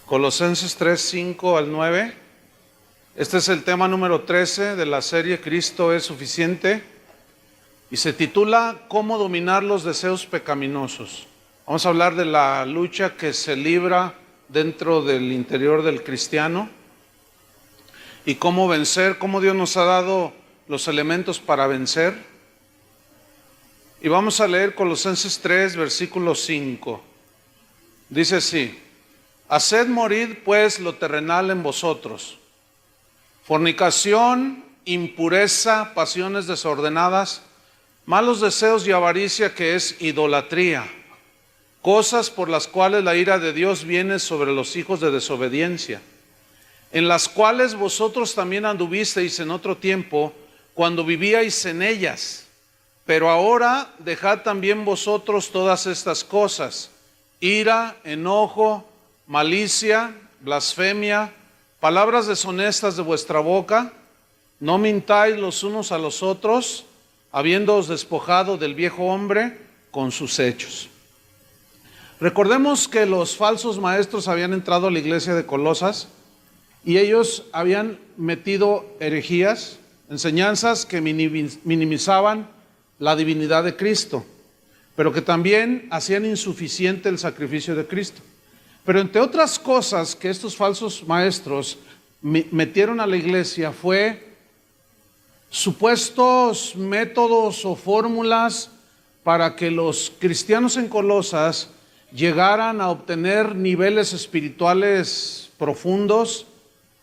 Colosenses 3, 5 al 9. Este es el tema número 13 de la serie Cristo es suficiente y se titula ¿Cómo dominar los deseos pecaminosos? Vamos a hablar de la lucha que se libra dentro del interior del cristiano y cómo vencer, cómo Dios nos ha dado los elementos para vencer. Y vamos a leer Colosenses 3, versículo 5. Dice así: haced morir pues lo terrenal en vosotros: fornicación, impureza, pasiones desordenadas, malos deseos y avaricia, que es idolatría, cosas por las cuales la ira de Dios viene sobre los hijos de desobediencia, en las cuales vosotros también anduvisteis en otro tiempo, cuando vivíais en ellas. Pero ahora dejad también vosotros todas estas cosas: ira, enojo, malicia, blasfemia, palabras deshonestas de vuestra boca. No mintáis los unos a los otros, habiéndoos despojado del viejo hombre con sus hechos. Recordemos que los falsos maestros habían entrado a la iglesia de Colosas y ellos habían metido herejías, enseñanzas que minimizaban la divinidad de Cristo, pero que también hacían insuficiente el sacrificio de Cristo. Pero entre otras cosas que estos falsos maestros metieron a la iglesia fue supuestos métodos o fórmulas para que los cristianos en Colosas llegaran a obtener niveles espirituales profundos.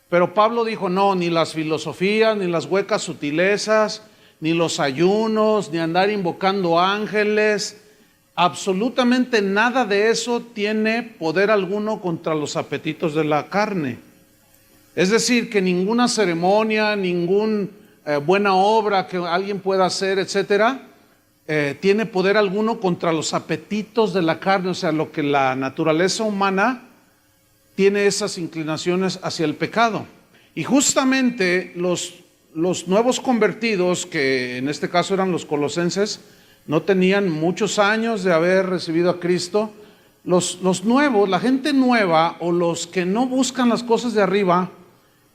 Pero Pablo dijo: no, ni las filosofías, ni las huecas sutilezas, ni los ayunos, ni andar invocando ángeles, absolutamente nada de eso tiene poder alguno contra los apetitos de la carne. Es decir, que ninguna ceremonia, ninguna buena obra que alguien pueda hacer, etcétera, tiene poder alguno contra los apetitos de la carne. O sea, lo que la naturaleza humana tiene, esas inclinaciones hacia el pecado. Y justamente los nuevos convertidos, que en este caso eran los colosenses, no tenían muchos años de haber recibido a Cristo. Los nuevos, la gente nueva, o los que no buscan las cosas de arriba,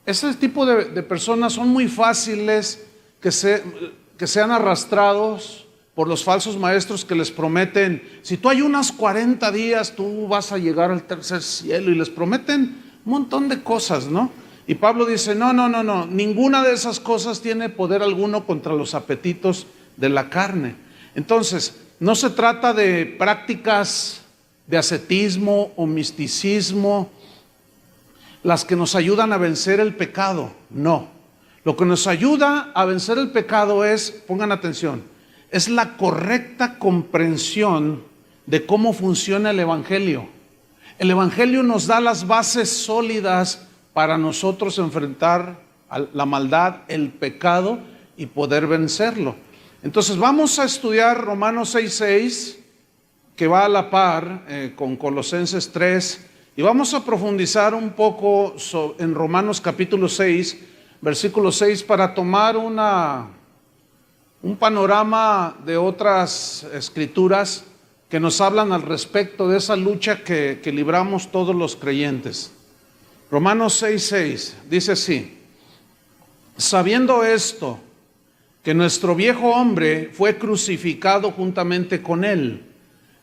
ese tipo de personas son muy fáciles que sean arrastrados por los falsos maestros que les prometen: si tú ayunas 40 días, tú vas a llegar al tercer cielo, y les prometen un montón de cosas, ¿no? Y Pablo dice: no, ninguna de esas cosas tiene poder alguno contra los apetitos de la carne. Entonces, no se trata de prácticas de ascetismo o misticismo las que nos ayudan a vencer el pecado. No, lo que nos ayuda a vencer el pecado es, pongan atención, es la correcta comprensión de cómo funciona el Evangelio. El Evangelio nos da las bases sólidas para nosotros enfrentar la maldad, el pecado, y poder vencerlo. Entonces vamos a estudiar Romanos 6:6, que va a la par con Colosenses 3, y vamos a profundizar un poco en Romanos capítulo 6, versículo 6, para tomar un panorama de otras escrituras que nos hablan al respecto de esa lucha que libramos todos los creyentes. Romanos 6:6 dice así: sabiendo esto, que nuestro viejo hombre fue crucificado juntamente con él,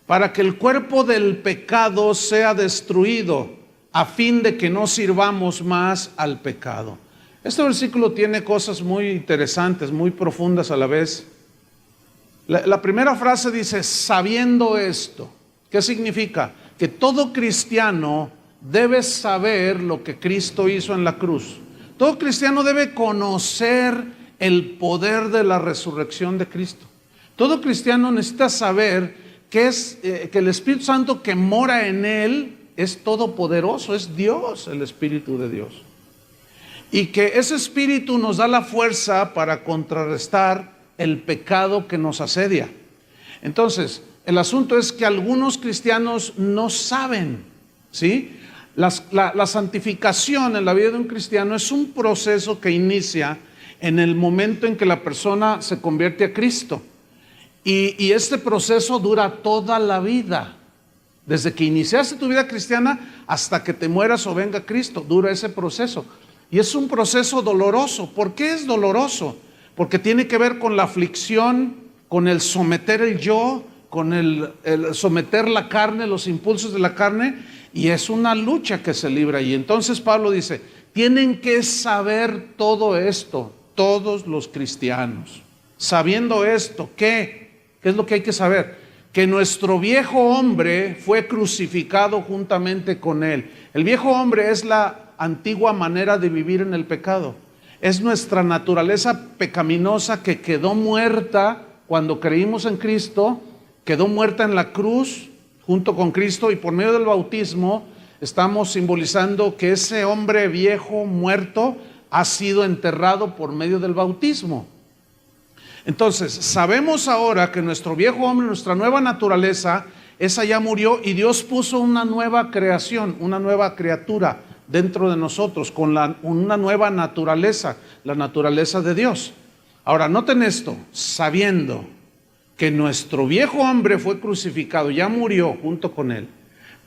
para que el cuerpo del pecado sea destruido, a fin de que no sirvamos más al pecado. Este versículo tiene cosas muy interesantes, muy profundas a la vez. La primera frase dice: sabiendo esto. ¿Qué significa? Que todo cristiano debe saber lo que Cristo hizo en la cruz. Todo cristiano debe conocer el poder de la resurrección de Cristo. Todo cristiano necesita saber que el Espíritu Santo que mora en él es todopoderoso, es Dios, el Espíritu de Dios. Y que ese Espíritu nos da la fuerza para contrarrestar el pecado que nos asedia. Entonces, el asunto es que algunos cristianos no saben, ¿sí? La santificación en la vida de un cristiano es un proceso que inicia en el momento en que la persona se convierte a Cristo. Y este proceso dura toda la vida. Desde que iniciaste tu vida cristiana hasta que te mueras o venga Cristo, dura ese proceso. Y es un proceso doloroso. ¿Por qué es doloroso? Porque tiene que ver con la aflicción, con el someter el yo, con el someter la carne, los impulsos de la carne, y es una lucha que se libra ahí. Entonces Pablo dice, tienen que saber todo esto, todos los cristianos. Sabiendo esto, ¿qué? ¿Qué es lo que hay que saber? Que nuestro viejo hombre fue crucificado juntamente con él. El viejo hombre es la antigua manera de vivir en el pecado. Es nuestra naturaleza pecaminosa que quedó muerta cuando creímos en Cristo, quedó muerta en la cruz junto con Cristo, y por medio del bautismo estamos simbolizando que ese hombre viejo muerto ha sido enterrado por medio del bautismo. Entonces, sabemos ahora que nuestro viejo hombre, nuestra nueva naturaleza, esa ya murió, y Dios puso una nueva creación, una nueva criatura dentro de nosotros, con una nueva naturaleza, la naturaleza de Dios. Ahora, noten esto, sabiendo que nuestro viejo hombre fue crucificado, ya murió junto con él,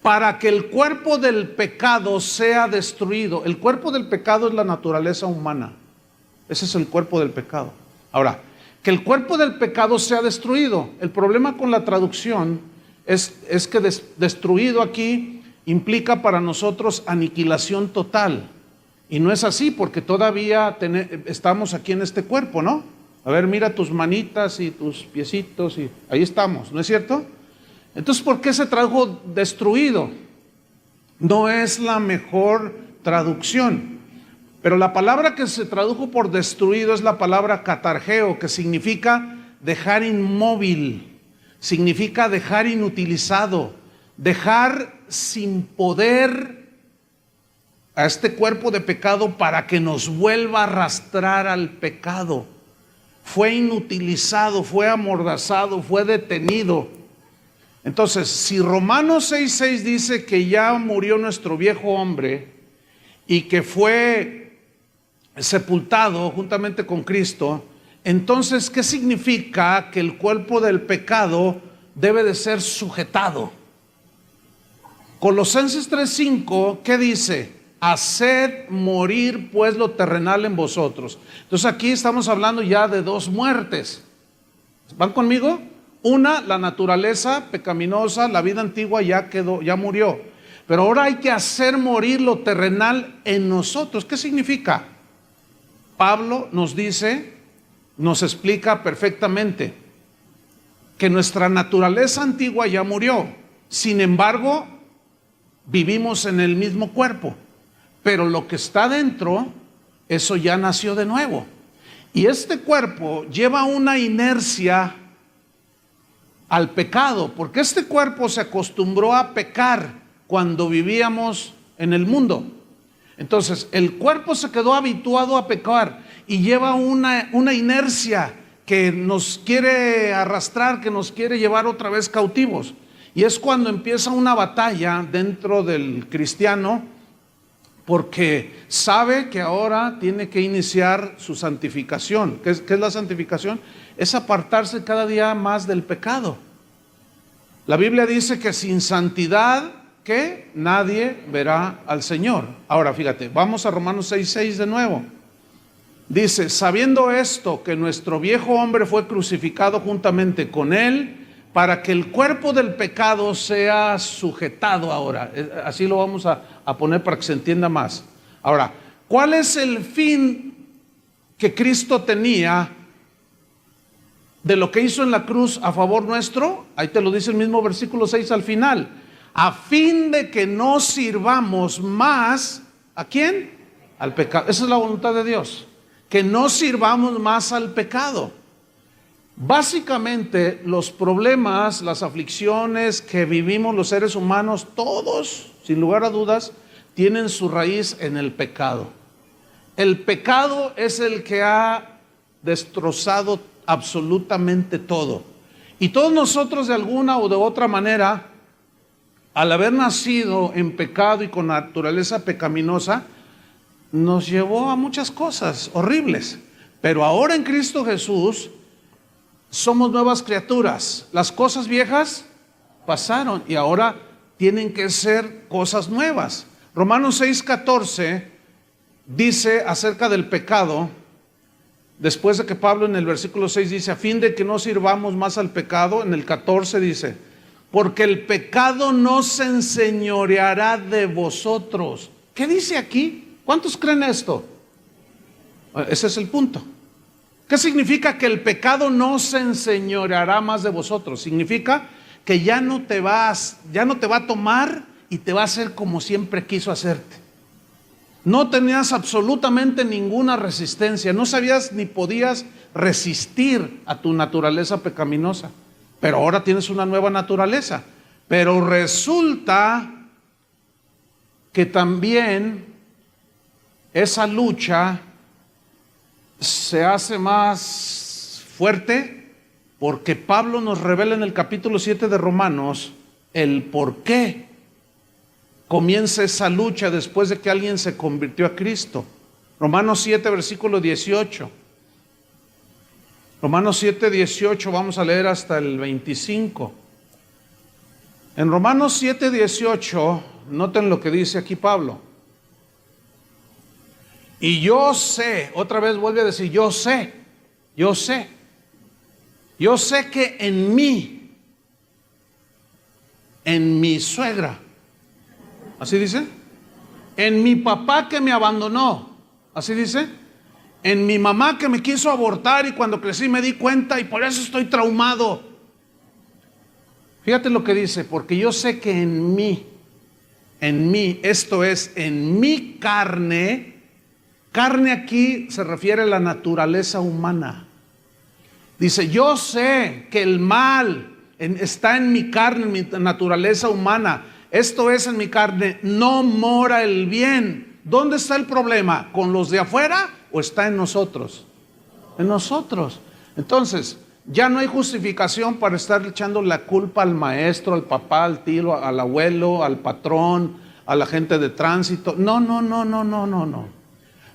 para que el cuerpo del pecado sea destruido. El cuerpo del pecado es la naturaleza humana. Ese es el cuerpo del pecado. Ahora, que el cuerpo del pecado sea destruido. El problema con la traducción es que destruido aquí implica para nosotros aniquilación total. Y no es así, porque todavía estamos aquí en este cuerpo, ¿no? A ver, mira tus manitas y tus piecitos, y ahí estamos, ¿no es cierto? Entonces, ¿por qué se tradujo destruido? No es la mejor traducción. Pero la palabra que se tradujo por destruido es la palabra catargeo, que significa dejar inmóvil, significa dejar inutilizado, dejar sin poder a este cuerpo de pecado para que nos vuelva a arrastrar al pecado. Fue inutilizado, fue amordazado, fue detenido. Entonces, si Romanos 6:6 dice que ya murió nuestro viejo hombre y que fue sepultado juntamente con Cristo, entonces, ¿qué significa que el cuerpo del pecado debe de ser sujetado? Colosenses 3:5, ¿qué dice? Haced morir pues lo terrenal en vosotros. Entonces aquí estamos hablando ya de dos muertes. ¿Van conmigo? Una, la naturaleza pecaminosa, la vida antigua ya quedó, ya murió. Pero ahora hay que hacer morir lo terrenal en nosotros. ¿Qué significa? Pablo nos dice, nos explica perfectamente que nuestra naturaleza antigua ya murió. Sin embargo, vivimos en el mismo cuerpo, pero lo que está dentro, eso ya nació de nuevo. Y este cuerpo lleva una inercia al pecado, porque este cuerpo se acostumbró a pecar cuando vivíamos en el mundo. Entonces, el cuerpo se quedó habituado a pecar y lleva una inercia que nos quiere arrastrar, que nos quiere llevar otra vez cautivos. Y es cuando empieza una batalla dentro del cristiano, porque sabe que ahora tiene que iniciar su santificación. ¿Qué es la santificación? Es apartarse cada día más del pecado. La Biblia dice que sin santidad, ¿qué? Nadie verá al Señor. Ahora fíjate, vamos a Romanos 6:6 de nuevo. Dice, sabiendo esto, que nuestro viejo hombre fue crucificado juntamente con él, para que el cuerpo del pecado sea sujetado ahora. Así lo vamos a poner para que se entienda más. Ahora, ¿cuál es el fin que Cristo tenía de lo que hizo en la cruz a favor nuestro? Ahí te lo dice el mismo versículo 6 al final. A fin de que no sirvamos más, ¿a quién? Al pecado. Esa es la voluntad de Dios, que no sirvamos más al pecado. Básicamente los problemas, las aflicciones que vivimos los seres humanos, todos, sin lugar a dudas, tienen su raíz en el pecado. El pecado es el que ha destrozado absolutamente todo. Y todos nosotros, de alguna o de otra manera, al haber nacido en pecado y con naturaleza pecaminosa, nos llevó a muchas cosas horribles. Pero ahora en Cristo Jesús somos nuevas criaturas. Las cosas viejas pasaron y ahora tienen que ser cosas nuevas. Romanos 6:14 dice acerca del pecado, después de que Pablo en el versículo 6 dice, a fin de que no sirvamos más al pecado, en el 14 dice, porque el pecado no se enseñoreará de vosotros. ¿Qué dice aquí? ¿Cuántos creen esto? Ese es el punto. ¿Qué significa que el pecado no se enseñoreará más de vosotros? Significa que ya no te va a tomar y te va a hacer como siempre quiso hacerte. No tenías absolutamente ninguna resistencia, no sabías ni podías resistir a tu naturaleza pecaminosa, pero ahora tienes una nueva naturaleza. Pero resulta que también esa lucha se hace más fuerte porque Pablo nos revela en el capítulo 7 de Romanos el por qué comienza esa lucha después de que alguien se convirtió a Cristo. Romanos 7, versículo 18. Romanos 7, 18, vamos a leer hasta el 25. En Romanos 7, 18, noten lo que dice aquí Pablo. Y yo sé, otra vez vuelve a decir, yo sé que en mi suegra, ¿así dice? En mi papá que me abandonó, ¿así dice? En mi mamá que me quiso abortar y cuando crecí me di cuenta y por eso estoy traumado. Fíjate lo que dice, porque yo sé que en mí, esto es, en mi carne aquí se refiere a la naturaleza humana. Dice, yo sé que el mal está en mi carne, en mi naturaleza humana. Esto es, en mi carne no mora el bien. ¿Dónde está el problema? ¿Con los de afuera o está en nosotros? En nosotros. Entonces, ya no hay justificación para estar echando la culpa al maestro, al papá, al tío, al abuelo, al patrón, a la gente de tránsito. No.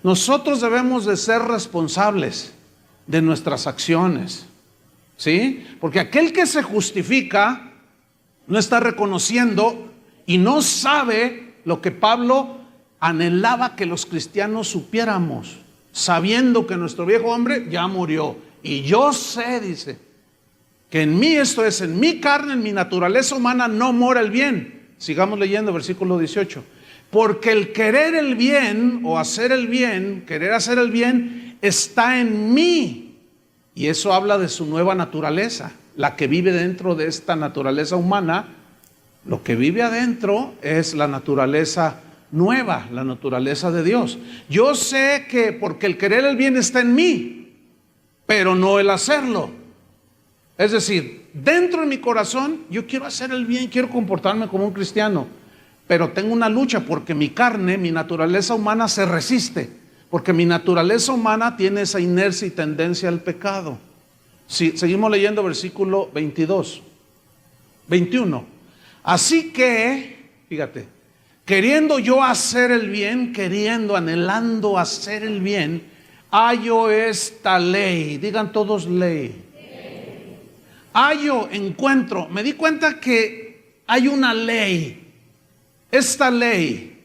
Nosotros debemos de ser responsables de nuestras acciones, ¿sí? Porque aquel que se justifica no está reconociendo y no sabe lo que Pablo anhelaba que los cristianos supiéramos, sabiendo que nuestro viejo hombre ya murió. Y yo sé, dice, que en mí, esto es, en mi carne, en mi naturaleza humana no mora el bien. Sigamos leyendo versículo 18. Porque el querer el bien o hacer el bien, querer hacer el bien, está en mí. Y eso habla de su nueva naturaleza, la que vive dentro de esta naturaleza humana. Lo que vive adentro es la naturaleza nueva, la naturaleza de Dios. Yo sé que porque el querer el bien está en mí, pero no el hacerlo. Es decir, dentro de mi corazón yo quiero hacer el bien, quiero comportarme como un cristiano, pero tengo una lucha porque mi carne, mi naturaleza humana se resiste, porque mi naturaleza humana tiene esa inercia y tendencia al pecado. Sí, seguimos leyendo versículo 21. Así que, fíjate, queriendo yo hacer el bien, anhelando hacer el bien, hallo esta ley. Digan todos ley. Hallo, encuentro. Me di cuenta que hay una ley. Esta ley,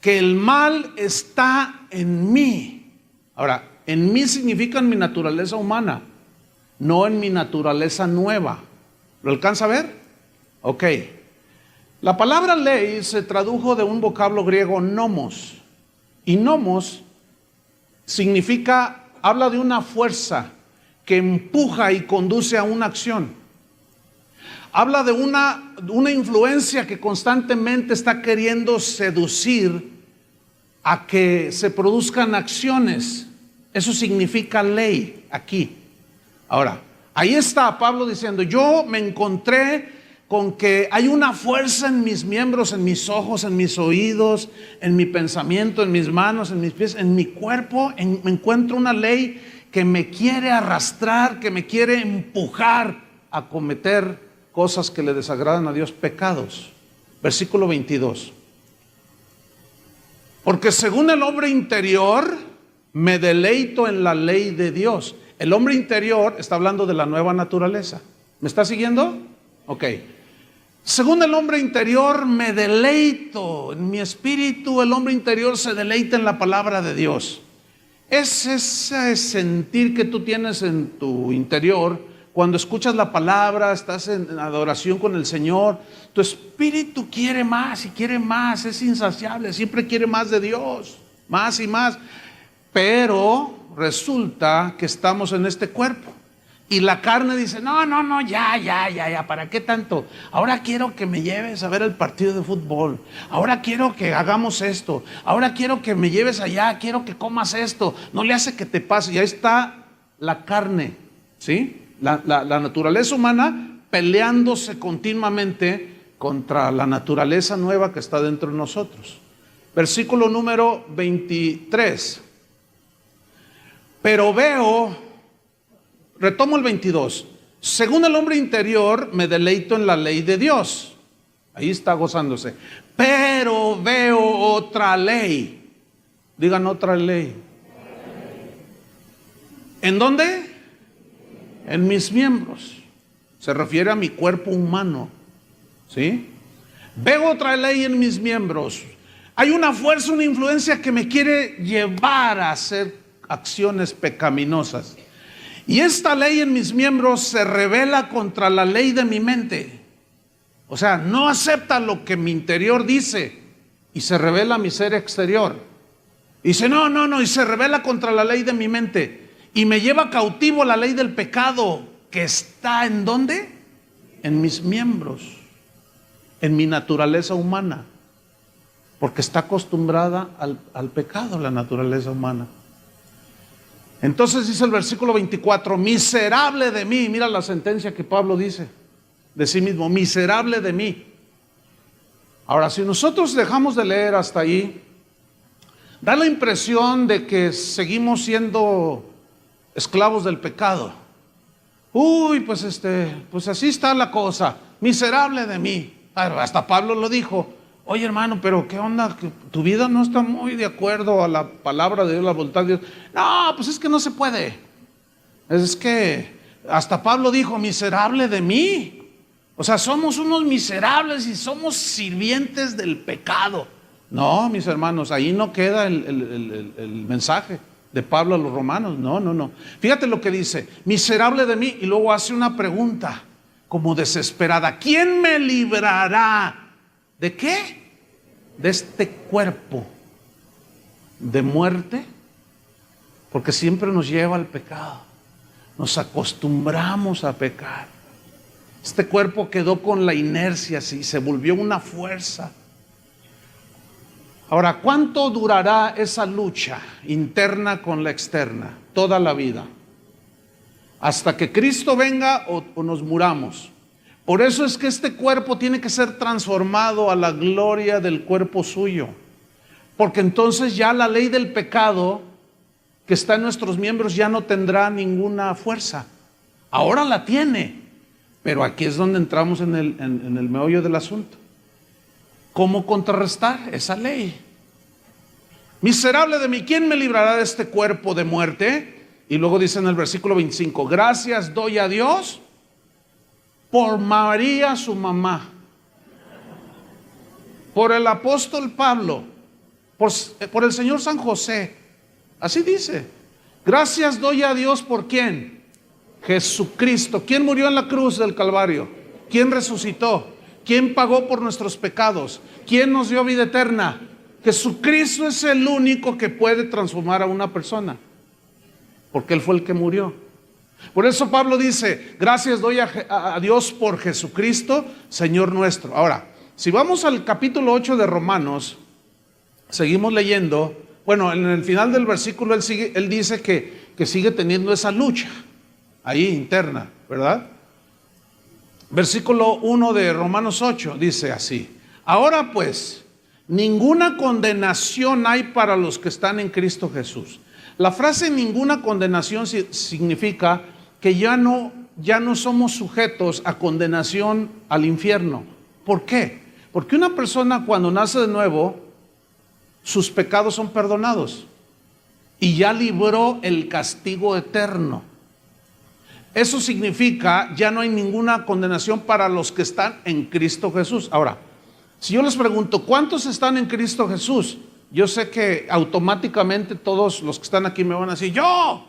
que el mal está en mí. Ahora, en mí significa en mi naturaleza humana, no en mi naturaleza nueva. ¿Lo alcanza a ver? Ok. La palabra ley se tradujo de un vocablo griego nomos. Y nomos significa, habla de una fuerza que empuja y conduce a una acción. Habla de una influencia que constantemente está queriendo seducir a que se produzcan acciones. Eso significa ley aquí. Ahora, ahí está Pablo diciendo, yo me encontré con que hay una fuerza en mis miembros, en mis ojos, en mis oídos, en mi pensamiento, en mis manos, en mis pies, en mi cuerpo. Me encuentro una ley que me quiere arrastrar, que me quiere empujar a cometer cosas que le desagradan a Dios, pecados. Versículo 22. Porque según el hombre interior, me deleito en la ley de Dios. El hombre interior está hablando de la nueva naturaleza. ¿Me está siguiendo? Ok. Según el hombre interior me deleito, en mi espíritu el hombre interior se deleita en la palabra de Dios. Es ese sentir que tú tienes en tu interior cuando escuchas la palabra, estás en adoración con el Señor. Tu espíritu quiere más y quiere más, es insaciable, siempre quiere más de Dios, más y más. Pero resulta que estamos en este cuerpo. Y la carne dice, no, ya, ¿para qué tanto? Ahora quiero que me lleves a ver el partido de fútbol. Ahora quiero que hagamos esto. Ahora quiero que me lleves allá, quiero que comas esto. No le hace que te pase. Y ahí está la carne, ¿sí? La naturaleza humana peleándose continuamente contra la naturaleza nueva que está dentro de nosotros. Versículo número 23. Pero veo... Retomo el 22. Según el hombre interior, me deleito en la ley de Dios. Ahí está gozándose. Pero veo otra ley. Digan otra ley. ¿En dónde? En mis miembros. Se refiere a mi cuerpo humano. ¿Sí? Veo otra ley en mis miembros. Hay una fuerza, una influencia que me quiere llevar a hacer acciones pecaminosas. Y esta ley en mis miembros se rebela contra la ley de mi mente. O sea, no acepta lo que mi interior dice y se rebela mi ser exterior. Y dice, no, y se rebela contra la ley de mi mente. Y me lleva cautivo la ley del pecado que está ¿en dónde? En mis miembros, en mi naturaleza humana. Porque está acostumbrada al pecado la naturaleza humana. Entonces dice el versículo 24, miserable de mí. Mira la sentencia que Pablo dice de sí mismo, miserable de mí. Ahora, si nosotros dejamos de leer hasta ahí, da la impresión de que seguimos siendo esclavos del pecado. Uy, pues así está la cosa, miserable de mí. Hasta Pablo lo dijo. Oye, hermano, pero ¿qué onda? Que tu vida no está muy de acuerdo a la palabra de Dios, la voluntad de Dios. No, pues es que no se puede. Es que hasta Pablo dijo, miserable de mí. O sea, somos unos miserables y somos sirvientes del pecado. No, mis hermanos, ahí no queda el mensaje de Pablo a los romanos. No. Fíjate lo que dice, miserable de mí. Y luego hace una pregunta como desesperada. ¿Quién me librará? ¿De qué? De este cuerpo de muerte, porque siempre nos lleva al pecado. Nos acostumbramos a pecar. Este cuerpo quedó con la inercia, y se volvió una fuerza. Ahora, ¿cuánto durará esa lucha interna con la externa? Toda la vida. Hasta que Cristo venga o nos muramos. Por eso es que este cuerpo tiene que ser transformado a la gloria del cuerpo suyo. Porque entonces ya la ley del pecado que está en nuestros miembros ya no tendrá ninguna fuerza. Ahora la tiene, pero aquí es donde entramos en el meollo del asunto. ¿Cómo contrarrestar esa ley? Miserable de mí, ¿quién me librará de este cuerpo de muerte? Y luego dice en el versículo 25, gracias doy a Dios por María su mamá, por el apóstol Pablo, por el Señor San José. Así dice, gracias doy a Dios por ¿quién? Jesucristo. ¿Quién murió en la cruz del Calvario? ¿Quién resucitó? ¿Quién pagó por nuestros pecados? ¿Quién nos dio vida eterna? Jesucristo es el único que puede transformar a una persona, porque Él fue el que murió. Por eso Pablo dice, gracias doy a Dios por Jesucristo, Señor nuestro. Ahora, si vamos al capítulo 8 de Romanos, seguimos leyendo. Bueno, en el final del versículo él dice que sigue teniendo esa lucha ahí interna, ¿verdad? Versículo 1 de Romanos 8 dice así, ahora pues, ninguna condenación hay para los que están en Cristo Jesús. La frase ninguna condenación significa que ya no somos sujetos a condenación al infierno. ¿Por qué? Porque una persona cuando nace de nuevo, sus pecados son perdonados y ya libró el castigo eterno. Eso significa, ya no hay ninguna condenación para los que están en Cristo Jesús. Ahora, si yo les pregunto, ¿cuántos están en Cristo Jesús? Yo sé que automáticamente todos los que están aquí me van a decir, ¡yo!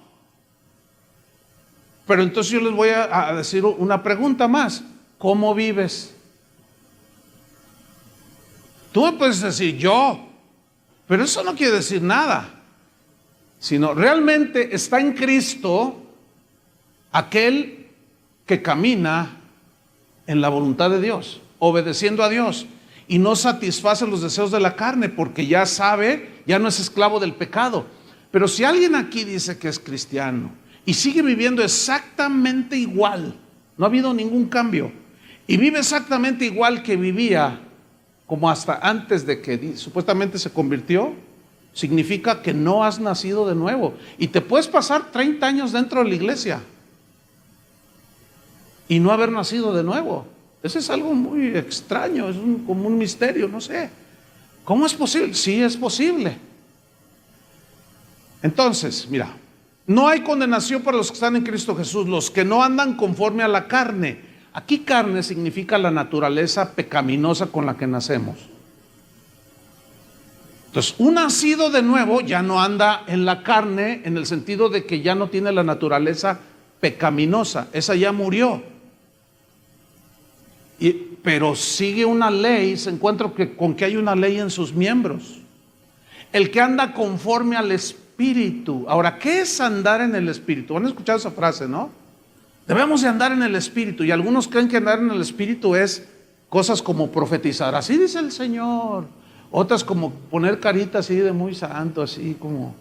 Pero entonces yo les voy a decir una pregunta más. ¿Cómo vives? Tú me puedes decir, yo, pero eso no quiere decir nada. Sino, realmente está en Cristo aquel que camina en la voluntad de Dios, obedeciendo a Dios, y no satisface los deseos de la carne, porque ya sabe, ya no es esclavo del pecado. Pero si alguien aquí dice que es cristiano y sigue viviendo exactamente igual, no ha habido ningún cambio, y vive exactamente igual que vivía como hasta antes de que supuestamente se convirtió, significa que no has nacido de nuevo. Y te puedes pasar 30 años dentro de la iglesia y no haber nacido de nuevo. Eso es algo muy extraño, es como un misterio, no sé. ¿Cómo es posible? Sí, es posible. Entonces, mira, no hay condenación para los que están en Cristo Jesús, los que no andan conforme a la carne. Aquí carne significa la naturaleza pecaminosa con la que nacemos. Entonces, un nacido de nuevo ya no anda en la carne en el sentido de que ya no tiene la naturaleza pecaminosa, esa ya murió. Pero sigue una ley, se encuentra con que hay una ley en sus miembros. El que anda conforme al Espíritu. Ahora, ¿qué es andar en el Espíritu? ¿Han escuchado esa frase, no? Debemos de andar en el Espíritu, y algunos creen que andar en el Espíritu es cosas como profetizar, así dice el Señor. Otras como poner carita así de muy santo, así como.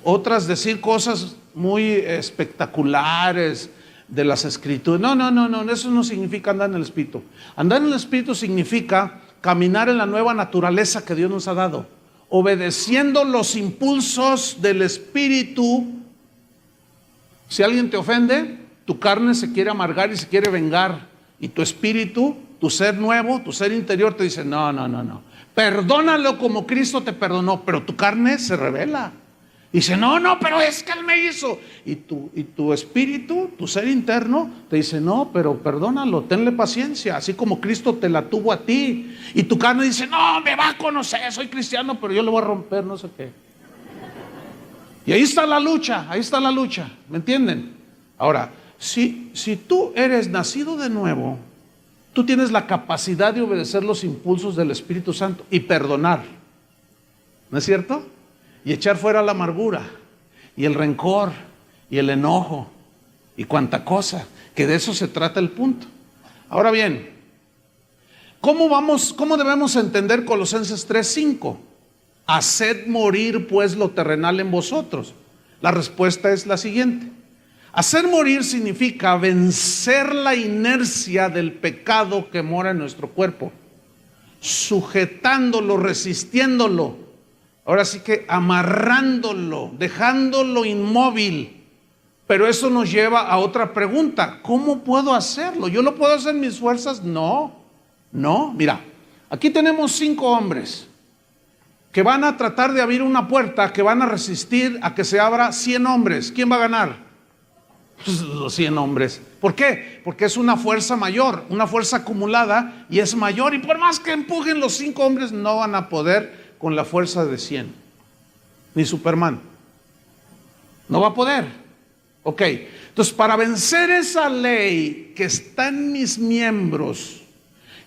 Otras decir cosas muy espectaculares de las Escrituras. No, eso no significa andar en el Espíritu. Andar en el Espíritu significa caminar en la nueva naturaleza que Dios nos ha dado, obedeciendo los impulsos del Espíritu. Si alguien te ofende, tu carne se quiere amargar y se quiere vengar, y tu espíritu, tu ser nuevo, tu ser interior te dice, no, perdónalo como Cristo te perdonó, pero tu carne se rebela. Dice, no, pero es que Él me hizo. Y tu espíritu, tu ser interno, te dice, no, pero perdónalo, tenle paciencia, así como Cristo te la tuvo a ti. Y tu carne dice, no, me va a conocer, soy cristiano, pero yo le voy a romper, no sé qué. Y ahí está la lucha, ¿me entienden? Ahora, si tú eres nacido de nuevo, tú tienes la capacidad de obedecer los impulsos del Espíritu Santo y perdonar, ¿no es cierto? Y echar fuera la amargura y el rencor y el enojo y cuanta cosa, que de eso se trata el punto. Ahora bien, ¿cómo debemos entender Colosenses 3:5? Haced morir pues lo terrenal en vosotros. La respuesta es la siguiente. Hacer morir significa vencer la inercia del pecado que mora en nuestro cuerpo, sujetándolo, resistiéndolo, ahora sí que amarrándolo, dejándolo inmóvil. Pero eso nos lleva a otra pregunta: ¿cómo puedo hacerlo? ¿Yo lo puedo hacer en mis fuerzas? No, mira, aquí tenemos 5 hombres que van a tratar de abrir una puerta, que van a resistir a que se abra 100 hombres. ¿Quién va a ganar? Pues los 100 hombres. ¿Por qué? Porque es una fuerza mayor, una fuerza acumulada, y es mayor, y por más que empujen los 5 hombres, no van a poder con la fuerza de 100. Ni Superman. No va a poder. Ok, entonces para vencer esa ley que está en mis miembros,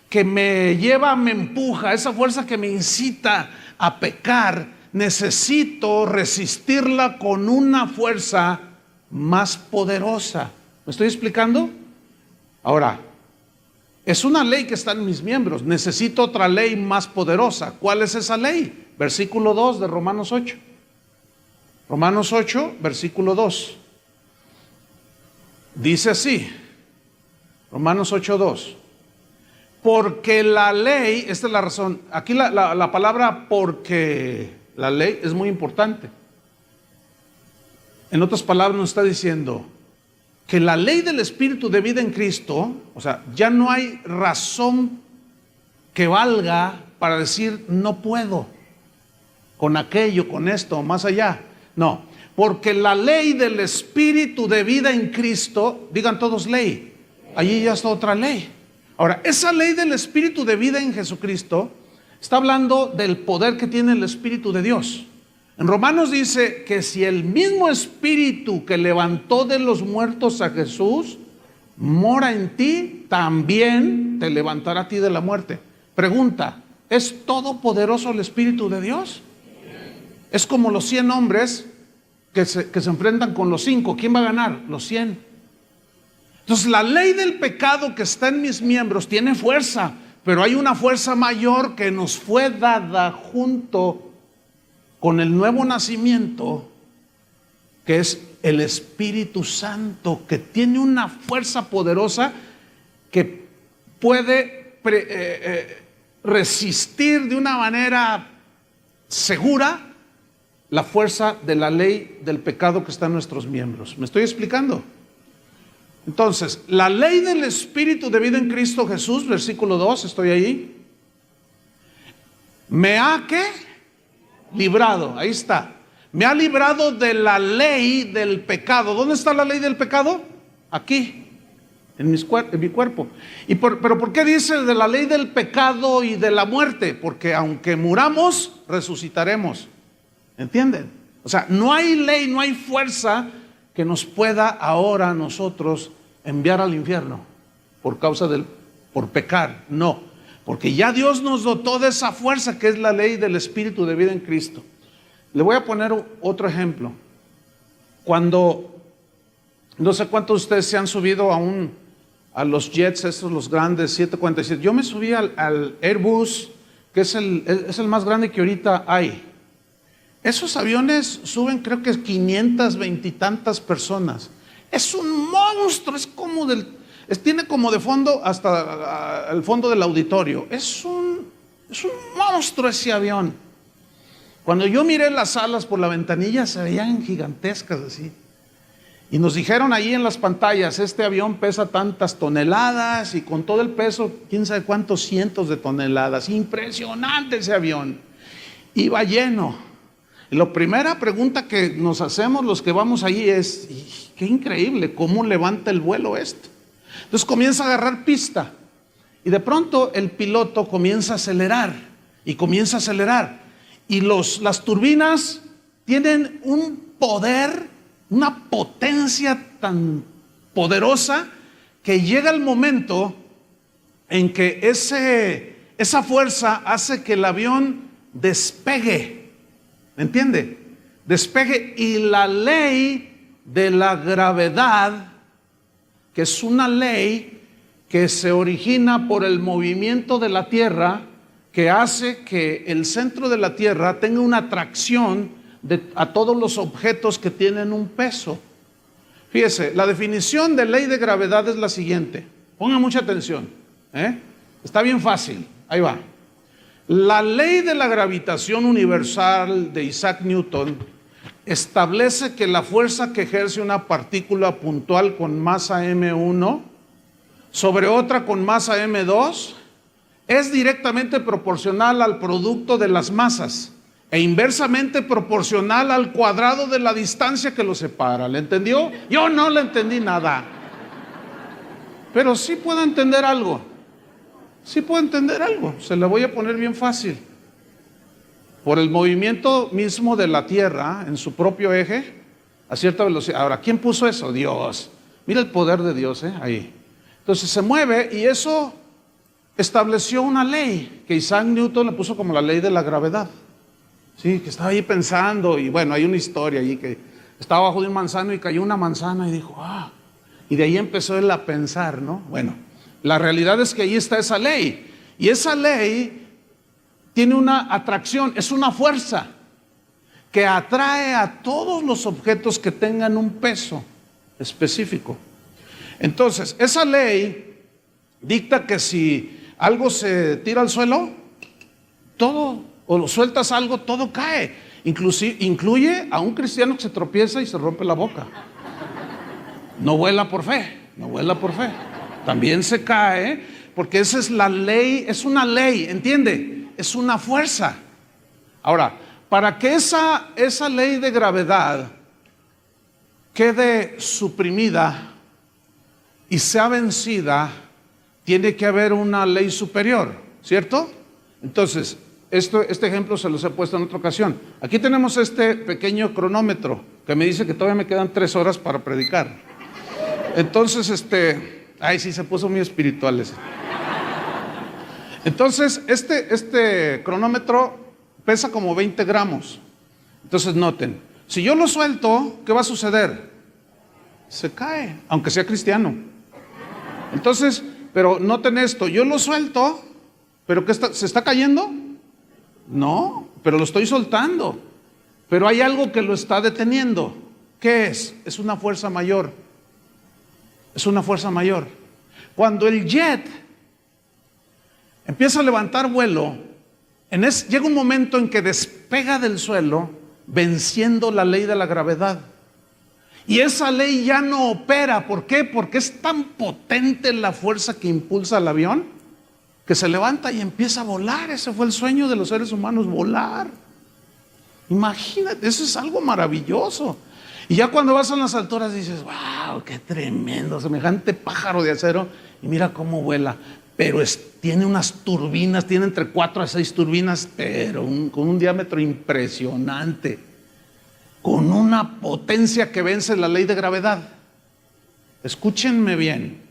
que me lleva, me empuja, esa fuerza que me incita a pecar, necesito resistirla con una fuerza más poderosa. ¿Me estoy explicando? Ahora, es una ley que está en mis miembros. Necesito otra ley más poderosa. ¿Cuál es esa ley? Versículo 2 de Romanos 8. Romanos 8, versículo 2. Dice así, Romanos 8:2. Porque la ley, esta es la razón, aquí la palabra porque la ley es muy importante. En otras palabras nos está diciendo que la ley del Espíritu de vida en Cristo, o sea, ya no hay razón que valga para decir no puedo con aquello, con esto, más allá. No, Porque la ley del Espíritu de vida en Cristo, digan todos ley, allí ya está otra ley. Ahora, esa ley del Espíritu de vida en Jesucristo está hablando del poder que tiene el Espíritu de Dios. En Romanos dice que si el mismo Espíritu que levantó de los muertos a Jesús mora en ti, también te levantará a ti de la muerte. Pregunta, ¿es todopoderoso el Espíritu de Dios? Es como los 100 hombres que se enfrentan con los 5. ¿Quién va a ganar? Los 100. Entonces la ley del pecado que está en mis miembros tiene fuerza, pero hay una fuerza mayor que nos fue dada junto con el nuevo nacimiento, que es el Espíritu Santo, que tiene una fuerza poderosa que puede resistir de una manera segura la fuerza de la ley del pecado que está en nuestros miembros. ¿Me estoy explicando? Entonces, la ley del Espíritu de vida en Cristo Jesús, versículo 2, estoy ahí. ¿Me ha qué? Librado, ahí está. Me ha librado de la ley del pecado. ¿Dónde está la ley del pecado? Aquí, en mi cuerpo. ¿Pero por qué dice de la ley del pecado y de la muerte? Porque aunque muramos, resucitaremos. ¿Entienden? O sea, no hay ley, no hay fuerza que nos pueda ahora nosotros enviar al infierno por pecar. No, porque ya Dios nos dotó de esa fuerza que es la ley del Espíritu de vida en Cristo. Le voy a poner otro ejemplo. Cuando, no sé cuántos de ustedes se han subido a los jets, estos los grandes, 747. Yo me subí al Airbus, que es el más grande que ahorita hay. Esos aviones suben creo que 520 y tantas personas. Es un monstruo, es como tiene como de fondo hasta el fondo del auditorio. Es un monstruo ese avión. Cuando yo miré las alas por la ventanilla se veían gigantescas así. Y nos dijeron ahí en las pantallas, este avión pesa tantas toneladas y con todo el peso, quién sabe cuántos cientos de toneladas. Impresionante ese avión. Iba lleno. Y la primera pregunta que nos hacemos los que vamos allí es, qué increíble, ¿cómo levanta el vuelo esto? Entonces comienza a agarrar pista y de pronto el piloto comienza a acelerar y comienza a acelerar. Y las turbinas tienen un poder, una potencia tan poderosa que llega el momento en que esa fuerza hace que el avión despegue. ¿Me entiende? Despegue, y la ley de la gravedad, que es una ley que se origina por el movimiento de la Tierra, que hace que el centro de la Tierra tenga una atracción a todos los objetos que tienen un peso. Fíjese, la definición de ley de gravedad es la siguiente. Pongan mucha atención. Está bien fácil. Ahí va. La ley de la gravitación universal de Isaac Newton establece que la fuerza que ejerce una partícula puntual con masa m1 sobre otra con masa m2 es directamente proporcional al producto de las masas e inversamente proporcional al cuadrado de la distancia que los separa. ¿Le entendió? Yo no le entendí nada. Pero sí puedo entender algo. Sí puedo entender algo, se la voy a poner bien fácil. Por el movimiento mismo de la Tierra en su propio eje, a cierta velocidad. Ahora, ¿quién puso eso? Dios. Mira el poder de Dios, ahí. Entonces se mueve y eso estableció una ley que Isaac Newton le puso como la ley de la gravedad. Sí, que estaba ahí pensando y bueno, hay una historia ahí que estaba bajo de un manzano y cayó una manzana y dijo, y de ahí empezó él a pensar, ¿no? Bueno. La realidad es que ahí está esa ley. Y esa ley tiene una atracción, es una fuerza que atrae a todos los objetos que tengan un peso específico. Entonces, esa ley dicta que si algo se tira al suelo, todo, o sueltas algo, todo cae. Incluye a un cristiano que se tropieza y se rompe la boca. No vuela por fe, no vuela por fe. También se cae, porque esa es la ley, es una ley, ¿entiende? Es una fuerza. Ahora, para que esa ley de gravedad quede suprimida y sea vencida, tiene que haber una ley superior, ¿cierto? Entonces, este ejemplo se los he puesto en otra ocasión. Aquí tenemos este pequeño cronómetro que me dice que todavía me quedan 3 horas para predicar. Entonces, ay, sí, se puso muy espiritual ese. Entonces, este cronómetro pesa como 20 gramos. Entonces, noten, si yo lo suelto, ¿qué va a suceder? Se cae, aunque sea cristiano. Entonces, pero noten esto, yo lo suelto, pero ¿qué está? ¿Se está cayendo? No, pero lo estoy soltando. Pero hay algo que lo está deteniendo. ¿Qué es? Es una fuerza mayor. Es una fuerza mayor. Cuando el jet empieza a levantar vuelo, llega un momento en que despega del suelo, venciendo la ley de la gravedad. Y esa ley ya no opera. ¿Por qué? Porque es tan potente la fuerza que impulsa al avión, que se levanta y empieza a volar. Ese fue el sueño de los seres humanos, volar. Imagínate, eso es algo maravilloso. Y ya cuando vas a las alturas dices, wow, qué tremendo, semejante pájaro de acero, y mira cómo vuela. Pero tiene unas turbinas, tiene entre 4 a 6 turbinas, pero con un diámetro impresionante, con una potencia que vence la ley de gravedad. Escúchenme bien.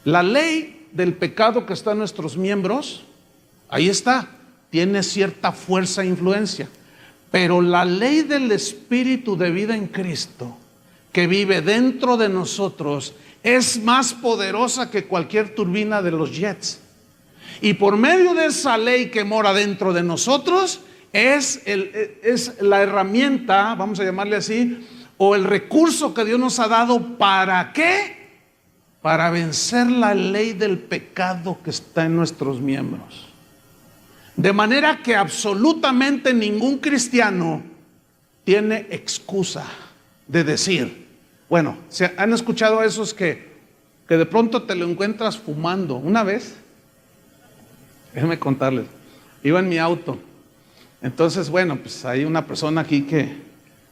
La ley del pecado que está en nuestros miembros, ahí está, tiene cierta fuerza e influencia. Pero la ley del Espíritu de vida en Cristo, que vive dentro de nosotros, es más poderosa que cualquier turbina de los jets. Y por medio de esa ley que mora dentro de nosotros, es la herramienta, vamos a llamarle así, o el recurso que Dios nos ha dado. ¿Para qué? Para vencer la ley del pecado que está en nuestros miembros. De manera que absolutamente ningún cristiano tiene excusa de decir, bueno, ¿han escuchado a esos que de pronto te lo encuentras fumando? Una vez, déjenme contarles, iba en mi auto. Entonces, bueno, pues hay una persona aquí que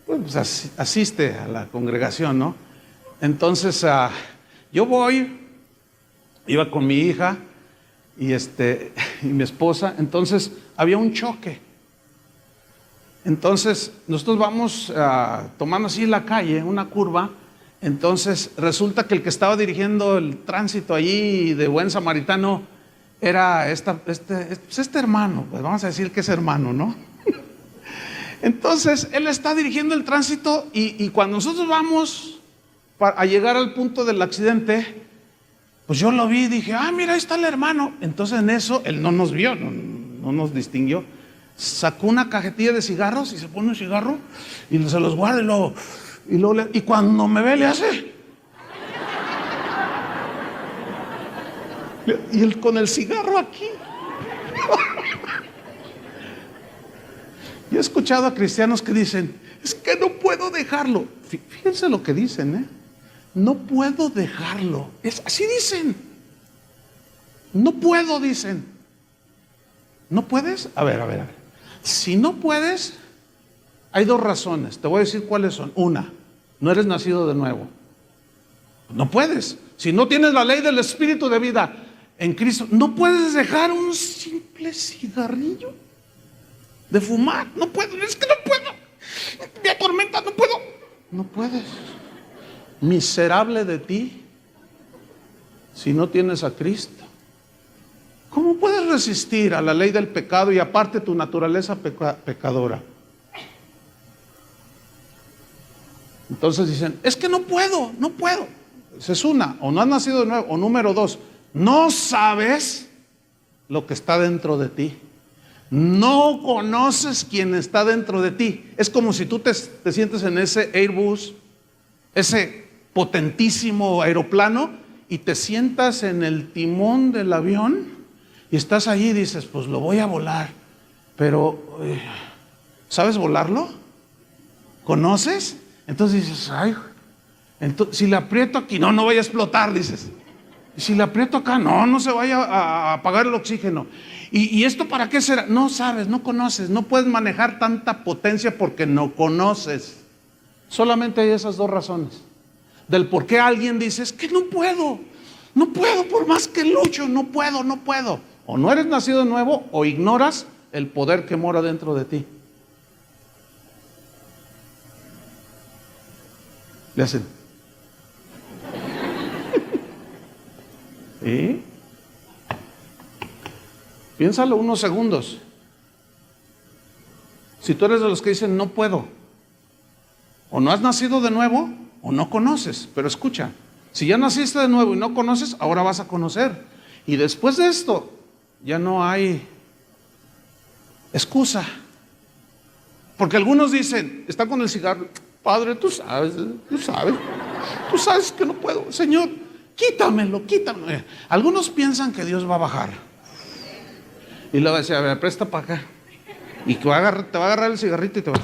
pues, asiste a la congregación, ¿no? Entonces, yo iba con mi hija y mi esposa. Entonces, había un choque. Entonces, nosotros vamos tomando así la calle, una curva. Entonces, resulta que el que estaba dirigiendo el tránsito allí de buen samaritano era este hermano, pues vamos a decir que es hermano, ¿no? Entonces, él está dirigiendo el tránsito y cuando nosotros vamos a llegar al punto del accidente, pues yo lo vi y dije, mira, ahí está el hermano. Entonces en eso, él no nos vio, no nos distinguió. Sacó una cajetilla de cigarros y se pone un cigarro y se los guarda y cuando me ve le hace... Y él con el cigarro aquí. Yo he escuchado a cristianos que dicen, es que no puedo dejarlo. Fíjense lo que dicen, no puedo dejarlo. Así dicen. No puedo, dicen. ¿No puedes? A ver. Si no puedes, hay 2 razones. Te voy a decir cuáles son. Una, no eres nacido de nuevo. No puedes. Si no tienes la ley del Espíritu de vida en Cristo, no puedes dejar un simple cigarrillo de fumar. No puedo, es que no puedo. Me atormenta, no puedo. No puedes. Miserable de ti si no tienes a Cristo. ¿Cómo puedes resistir a la ley del pecado y aparte tu naturaleza pecadora? Entonces dicen, es que no puedo. Esa es una, o no has nacido de nuevo, o número 2, no sabes lo que está dentro de ti. No conoces quién está dentro de ti. Es como si tú te sientes en ese Airbus, ese potentísimo aeroplano, y te sientas en el timón del avión y estás allí y dices, pues lo voy a volar, pero ¿sabes volarlo? ¿Conoces? Entonces dices, si le aprieto aquí, no vaya a explotar, dices. Y si le aprieto acá, no se vaya a apagar el oxígeno. ¿Y esto para qué será? No sabes, no conoces, no puedes manejar tanta potencia porque no conoces. Solamente hay esas dos razones. Del por qué alguien dice, es que no puedo, no puedo, por más que lucho, no puedo, no puedo. O no eres nacido de nuevo, o ignoras el poder que mora dentro de ti. Le hacen. ¿Sí? Piénsalo unos segundos. Si tú eres de los que dicen no puedo, o no has nacido de nuevo, o no conoces. Pero escucha, si ya naciste de nuevo y no conoces, ahora vas a conocer. Y después de esto, ya no hay excusa. Porque algunos dicen, está con el cigarro, Padre, tú sabes que no puedo. Señor, quítamelo, quítamelo. Algunos piensan que Dios va a bajar. Y le va a decir, a ver, presta para acá. Y te va a agarrar el cigarrito y te va.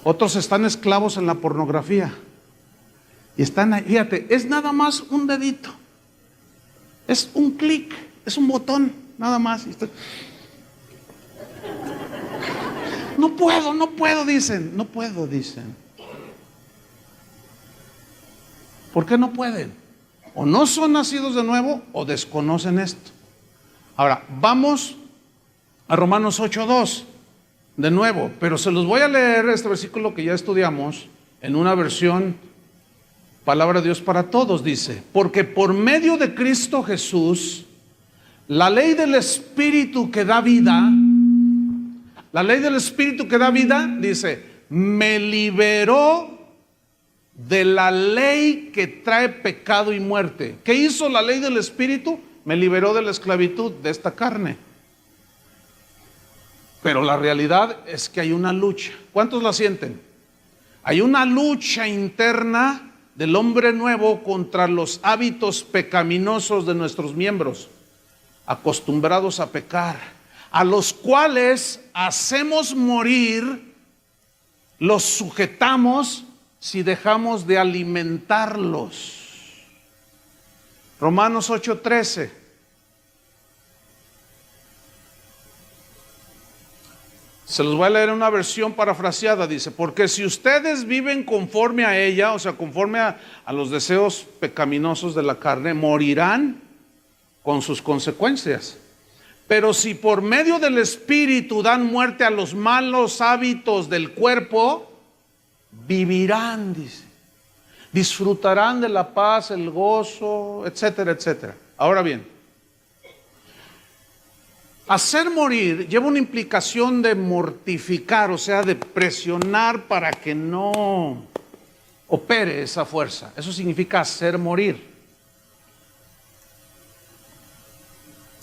Otros están esclavos en la pornografía. Y están ahí, fíjate, es nada más un dedito. Es un clic, es un botón, nada más. No puedo, dicen. No puedo, dicen. ¿Por qué no pueden? O no son nacidos de nuevo o desconocen esto. Ahora, vamos a Romanos 8:2 de nuevo, pero se los voy a leer este versículo que ya estudiamos en una versión Palabra de Dios para Todos. Dice, porque por medio de Cristo Jesús, la ley del Espíritu que da vida, dice, me liberó de la ley que trae pecado y muerte. ¿Qué hizo la ley del Espíritu? Me liberó de la esclavitud de esta carne. Pero la realidad es que hay una lucha. ¿Cuántos la sienten? Hay una lucha interna del hombre nuevo contra los hábitos pecaminosos de nuestros miembros, acostumbrados a pecar, a los cuales hacemos morir, los sujetamos si dejamos de alimentarlos. Romanos 8:13. Se los voy a leer en una versión parafraseada. Dice, porque si ustedes viven conforme a ella, o sea, conforme a los deseos pecaminosos de la carne, morirán con sus consecuencias. Pero si por medio del Espíritu dan muerte a los malos hábitos del cuerpo, vivirán, dice. Disfrutarán de la paz, el gozo, etcétera, etcétera. Ahora bien, hacer morir lleva una implicación de mortificar, o sea, de presionar para que no opere esa fuerza. Eso significa hacer morir.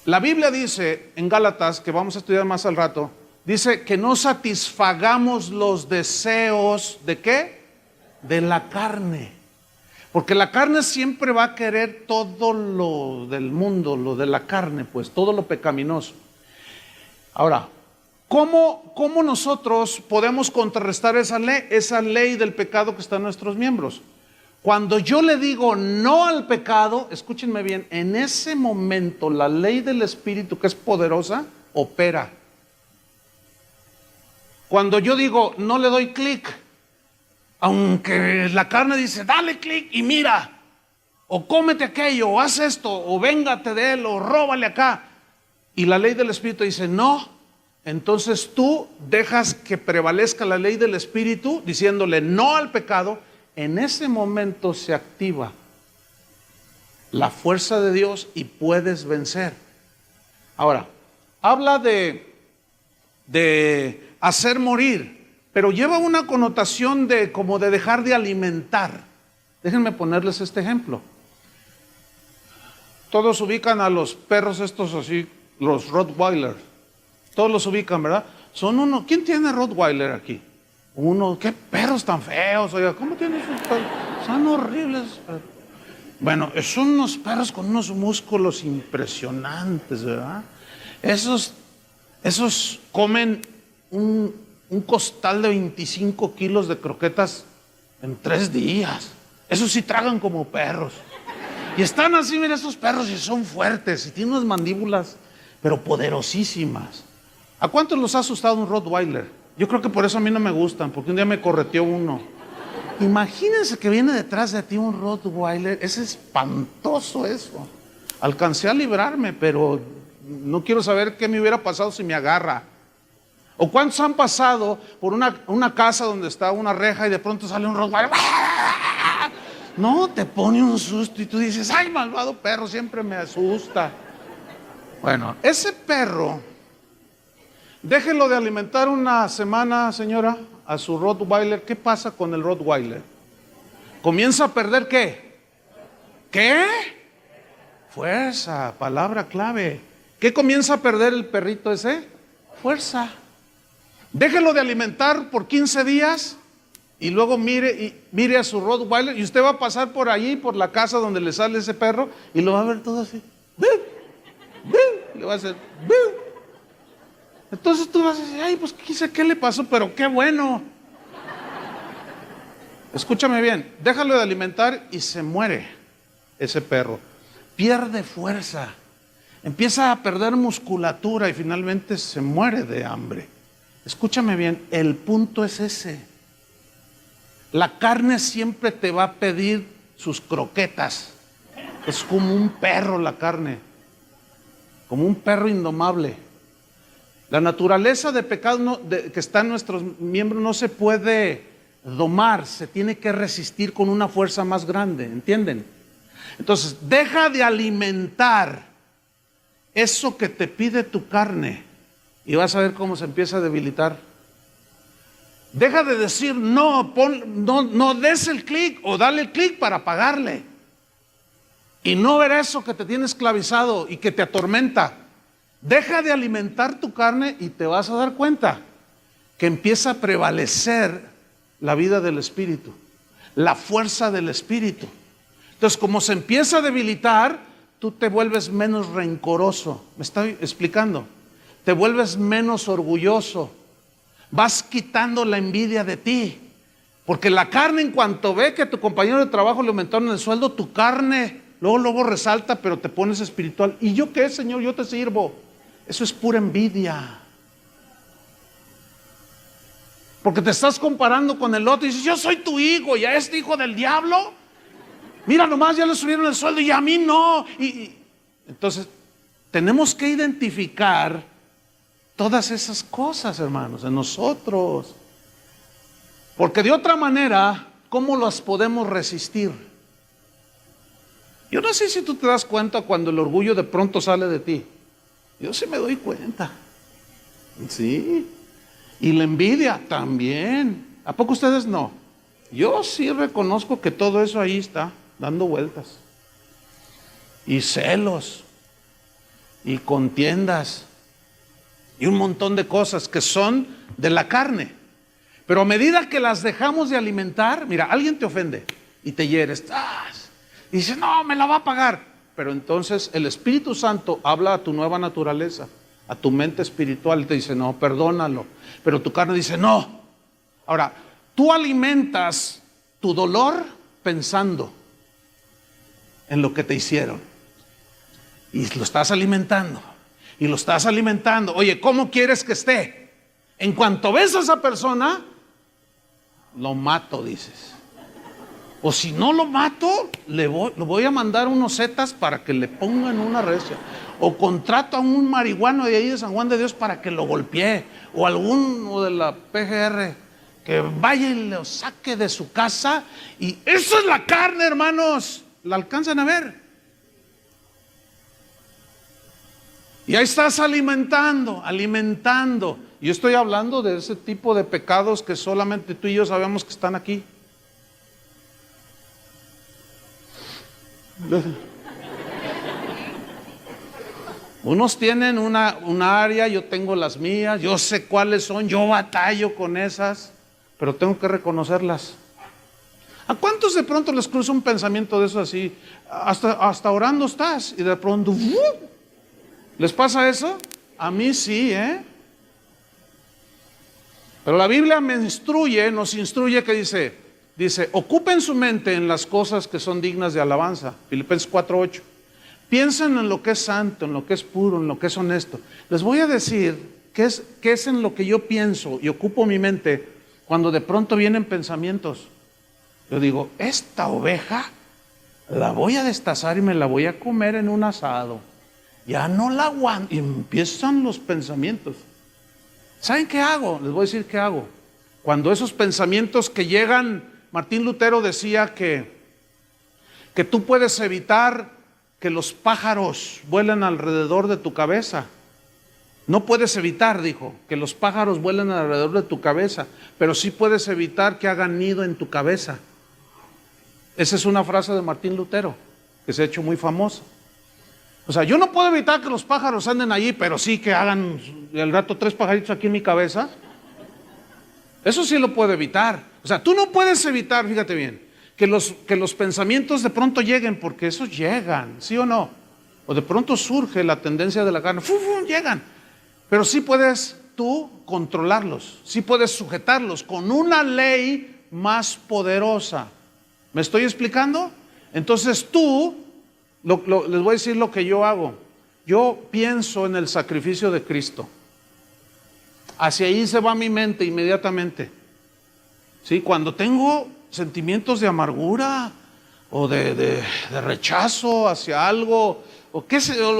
La Biblia dice en Gálatas, que vamos a estudiar más al rato, dice que no satisfagamos los deseos ¿de qué? De la carne. Porque la carne siempre va a querer todo lo del mundo, lo de la carne, pues todo lo pecaminoso. Ahora, ¿cómo nosotros podemos contrarrestar esa ley del pecado que está en nuestros miembros? Cuando yo le digo no al pecado, escúchenme bien, en ese momento la ley del Espíritu, que es poderosa, opera. Cuando yo digo no le doy clic, aunque la carne dice dale clic y mira, o cómete aquello, o haz esto, o véngate de él, o róbale acá, y la ley del Espíritu dice no, entonces tú dejas que prevalezca la ley del Espíritu diciéndole no al pecado. En ese momento se activa la fuerza de Dios y puedes vencer. Ahora, habla de hacer morir, pero lleva una connotación de como de dejar de alimentar. Déjenme ponerles este ejemplo. Todos ubican a los perros estos así, los Rottweiler. Todos los ubican, ¿verdad? Son uno. ¿Quién tiene Rottweiler aquí? Uno. ¿Qué perros tan feos? Oiga, ¿cómo tienen esos perros? Son horribles. Bueno, son unos perros con unos músculos impresionantes, ¿verdad? Esos comen un costal de 25 kilos de croquetas en 3 días. Esos sí tragan como perros. Y están así, mira, esos perros, y son fuertes, y tienen unas mandíbulas, pero poderosísimas. ¿A cuántos los ha asustado un Rottweiler? Yo creo que por eso a mí no me gustan, porque un día me correteó uno. Imagínense que viene detrás de ti un Rottweiler, es espantoso eso. Alcancé a librarme, pero no quiero saber qué me hubiera pasado si me agarra. ¿O cuántos han pasado por una casa donde está una reja y de pronto sale un Rottweiler? No, te pone un susto y tú dices, ay, malvado perro, siempre me asusta. Bueno, ese perro, déjelo de alimentar una semana, señora, a su Rottweiler. ¿Qué pasa con el Rottweiler? Comienza a perder ¿qué? ¿Qué? Fuerza, palabra clave. ¿Qué comienza a perder el perrito ese? Fuerza. Déjelo de alimentar por 15 días y luego mire a su Rottweiler y usted va a pasar por allí, por la casa donde le sale ese perro y lo va a ver todo así. Le va a hacer. Entonces tú vas a decir, ay, pues ¿qué le pasó? Pero qué bueno. Escúchame bien, déjalo de alimentar y se muere ese perro. Pierde fuerza, empieza a perder musculatura y finalmente se muere de hambre. Escúchame bien, el punto es ese. La carne siempre te va a pedir sus croquetas. Es como un perro la carne, como un perro indomable. La naturaleza de pecado que está en nuestros miembros no se puede domar, se tiene que resistir con una fuerza más grande, ¿entienden? Entonces, deja de alimentar eso que te pide tu carne y vas a ver cómo se empieza a debilitar. Deja de decir no des el clic o dale el clic para pagarle. Y no ver eso que te tiene esclavizado y que te atormenta. Deja de alimentar tu carne y te vas a dar cuenta que empieza a prevalecer la vida del Espíritu, la fuerza del Espíritu. Entonces, como se empieza a debilitar, tú te vuelves menos rencoroso. ¿Me estoy explicando? Te vuelves menos orgulloso. Vas quitando la envidia de ti. Porque la carne, en cuanto ve que a tu compañero de trabajo le aumentaron el sueldo, tu carne luego resalta, pero te pones espiritual. ¿Y yo qué, Señor? Yo te sirvo. Eso es pura envidia. Porque te estás comparando con el otro y dices, yo soy tu hijo y a este hijo del diablo, mira nomás, ya le subieron el sueldo y a mí no. Entonces, tenemos que identificar todas esas cosas, hermanos, en nosotros. Porque de otra manera, ¿cómo las podemos resistir? Yo no sé si tú te das cuenta cuando el orgullo de pronto sale de ti. Yo sí me doy cuenta. Sí. Y la envidia también. ¿A poco ustedes no? Yo sí reconozco que todo eso ahí está dando vueltas. Y celos. Y contiendas. Y un montón de cosas que son de la carne. Pero a medida que las dejamos de alimentar, mira, alguien te ofende y te hieres. Y dices, no, me la va a pagar. Pero entonces el Espíritu Santo habla a tu nueva naturaleza, a tu mente espiritual y te dice, no, perdónalo. Pero tu carne dice, no. Ahora, tú alimentas tu dolor pensando en lo que te hicieron. Y lo estás alimentando. Y lo estás alimentando. Oye, ¿cómo quieres que esté? En cuanto ves a esa persona, lo mato, dices. O si no lo mato, lo voy a mandar unos zetas para que le pongan una recia. O contrato a un marihuano de ahí de San Juan de Dios para que lo golpee. O alguno de la PGR que vaya y lo saque de su casa. Y eso es la carne, hermanos. ¿La alcanzan a ver? Y ahí estás alimentando. Yo estoy hablando de ese tipo de pecados que solamente tú y yo sabemos que están aquí. Unos tienen una área, yo tengo las mías, yo sé cuáles son, yo batallo con esas, pero tengo que reconocerlas. ¿A cuántos de pronto les cruza un pensamiento de eso así? Hasta orando estás y de pronto ¿les pasa eso? A mí sí, Pero la Biblia nos instruye que dice, ocupen su mente en las cosas que son dignas de alabanza. Filipenses 4:8. Piensen en lo que es santo, en lo que es puro, en lo que es honesto. Les voy a decir qué es en lo que yo pienso y ocupo mi mente cuando de pronto vienen pensamientos? Yo digo, esta oveja la voy a destazar y me la voy a comer en un asado. Ya no la aguanto. Y empiezan los pensamientos. ¿Saben qué hago? Les voy a decir qué hago. Cuando esos pensamientos que llegan, Martín Lutero decía que tú puedes evitar que los pájaros vuelen alrededor de tu cabeza. No puedes evitar, dijo, que los pájaros vuelen alrededor de tu cabeza, pero sí puedes evitar que hagan nido en tu cabeza. Esa es una frase de Martín Lutero, que se ha hecho muy famosa. O sea, yo no puedo evitar que los pájaros anden allí, pero sí que hagan al rato 3 pajaritos aquí en mi cabeza. Eso sí lo puedo evitar. O sea, tú no puedes evitar, fíjate bien, que los pensamientos de pronto lleguen, porque esos llegan, ¿sí o no? O de pronto surge la tendencia de la carne, llegan. Pero sí puedes tú controlarlos, sí puedes sujetarlos con una ley más poderosa. ¿Me estoy explicando? Entonces tú, les voy a decir lo que yo hago. Yo pienso en el sacrificio de Cristo. Hacia ahí se va mi mente inmediatamente. ¿Sí? Cuando tengo sentimientos de amargura o de rechazo hacia algo, o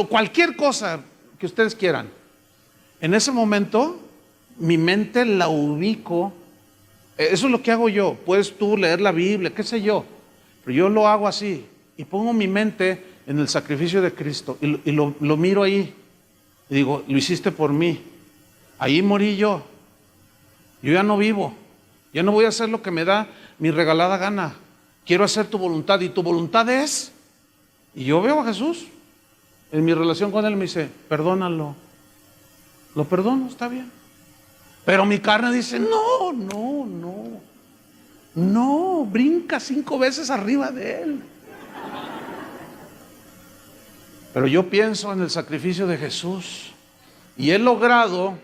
cualquier cosa que ustedes quieran, en ese momento mi mente la ubico. Eso es lo que hago yo. Puedes tú leer la Biblia, qué sé yo, pero yo lo hago así y pongo mi mente en el sacrificio de Cristo y lo miro ahí y digo, lo hiciste por mí, ahí morí yo ya no vivo, ya no voy a hacer lo que me da mi regalada gana, quiero hacer tu voluntad. Y tu voluntad es, y yo veo a Jesús en mi relación con Él, me dice, perdónalo. Lo perdono, está bien. Pero mi carne dice, no, brinca 5 veces arriba de Él. Pero yo pienso en el sacrificio de Jesús y he logrado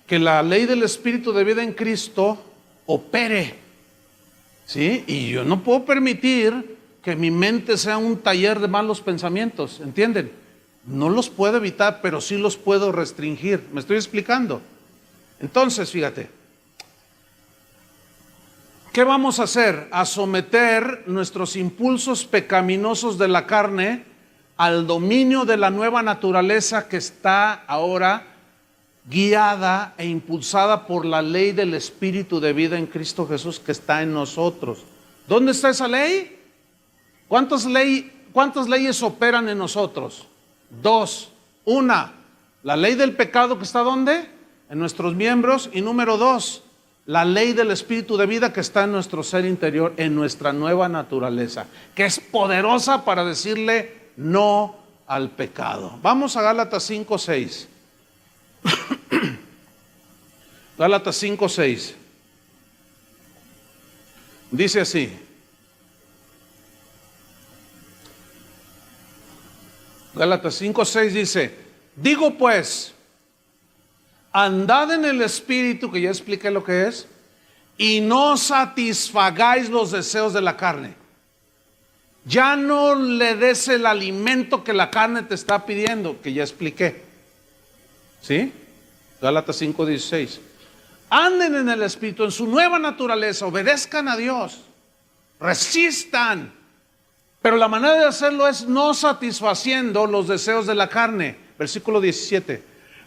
que la ley del Espíritu de vida en Cristo opere, ¿sí? Y yo no puedo permitir que mi mente sea un taller de malos pensamientos, ¿entienden? No los puedo evitar, pero sí los puedo restringir. ¿Me estoy explicando? Entonces, fíjate, ¿qué vamos a hacer? A someter nuestros impulsos pecaminosos de la carne al dominio de la nueva naturaleza que está ahora guiada e impulsada por la ley del Espíritu de vida en Cristo Jesús que está en nosotros. ¿Dónde está esa ley? ¿Cuántas leyes operan en nosotros? 2. Una, la ley del pecado que está ¿dónde? En nuestros miembros. Y número 2, la ley del Espíritu de vida que está en nuestro ser interior, en nuestra nueva naturaleza, que es poderosa para decirle no al pecado. Vamos a Gálatas 5:6. Gálatas 5:6. Dice así. Gálatas 5:6 dice, digo pues, andad en el Espíritu, que ya expliqué lo que es, y no satisfagáis los deseos de la carne. Ya no le des el alimento que la carne te está pidiendo, que ya expliqué. ¿Sí? Gálatas 5:16. Anden en el Espíritu, en su nueva naturaleza, obedezcan a Dios, resistan. Pero la manera de hacerlo es no satisfaciendo los deseos de la carne. Versículo 17.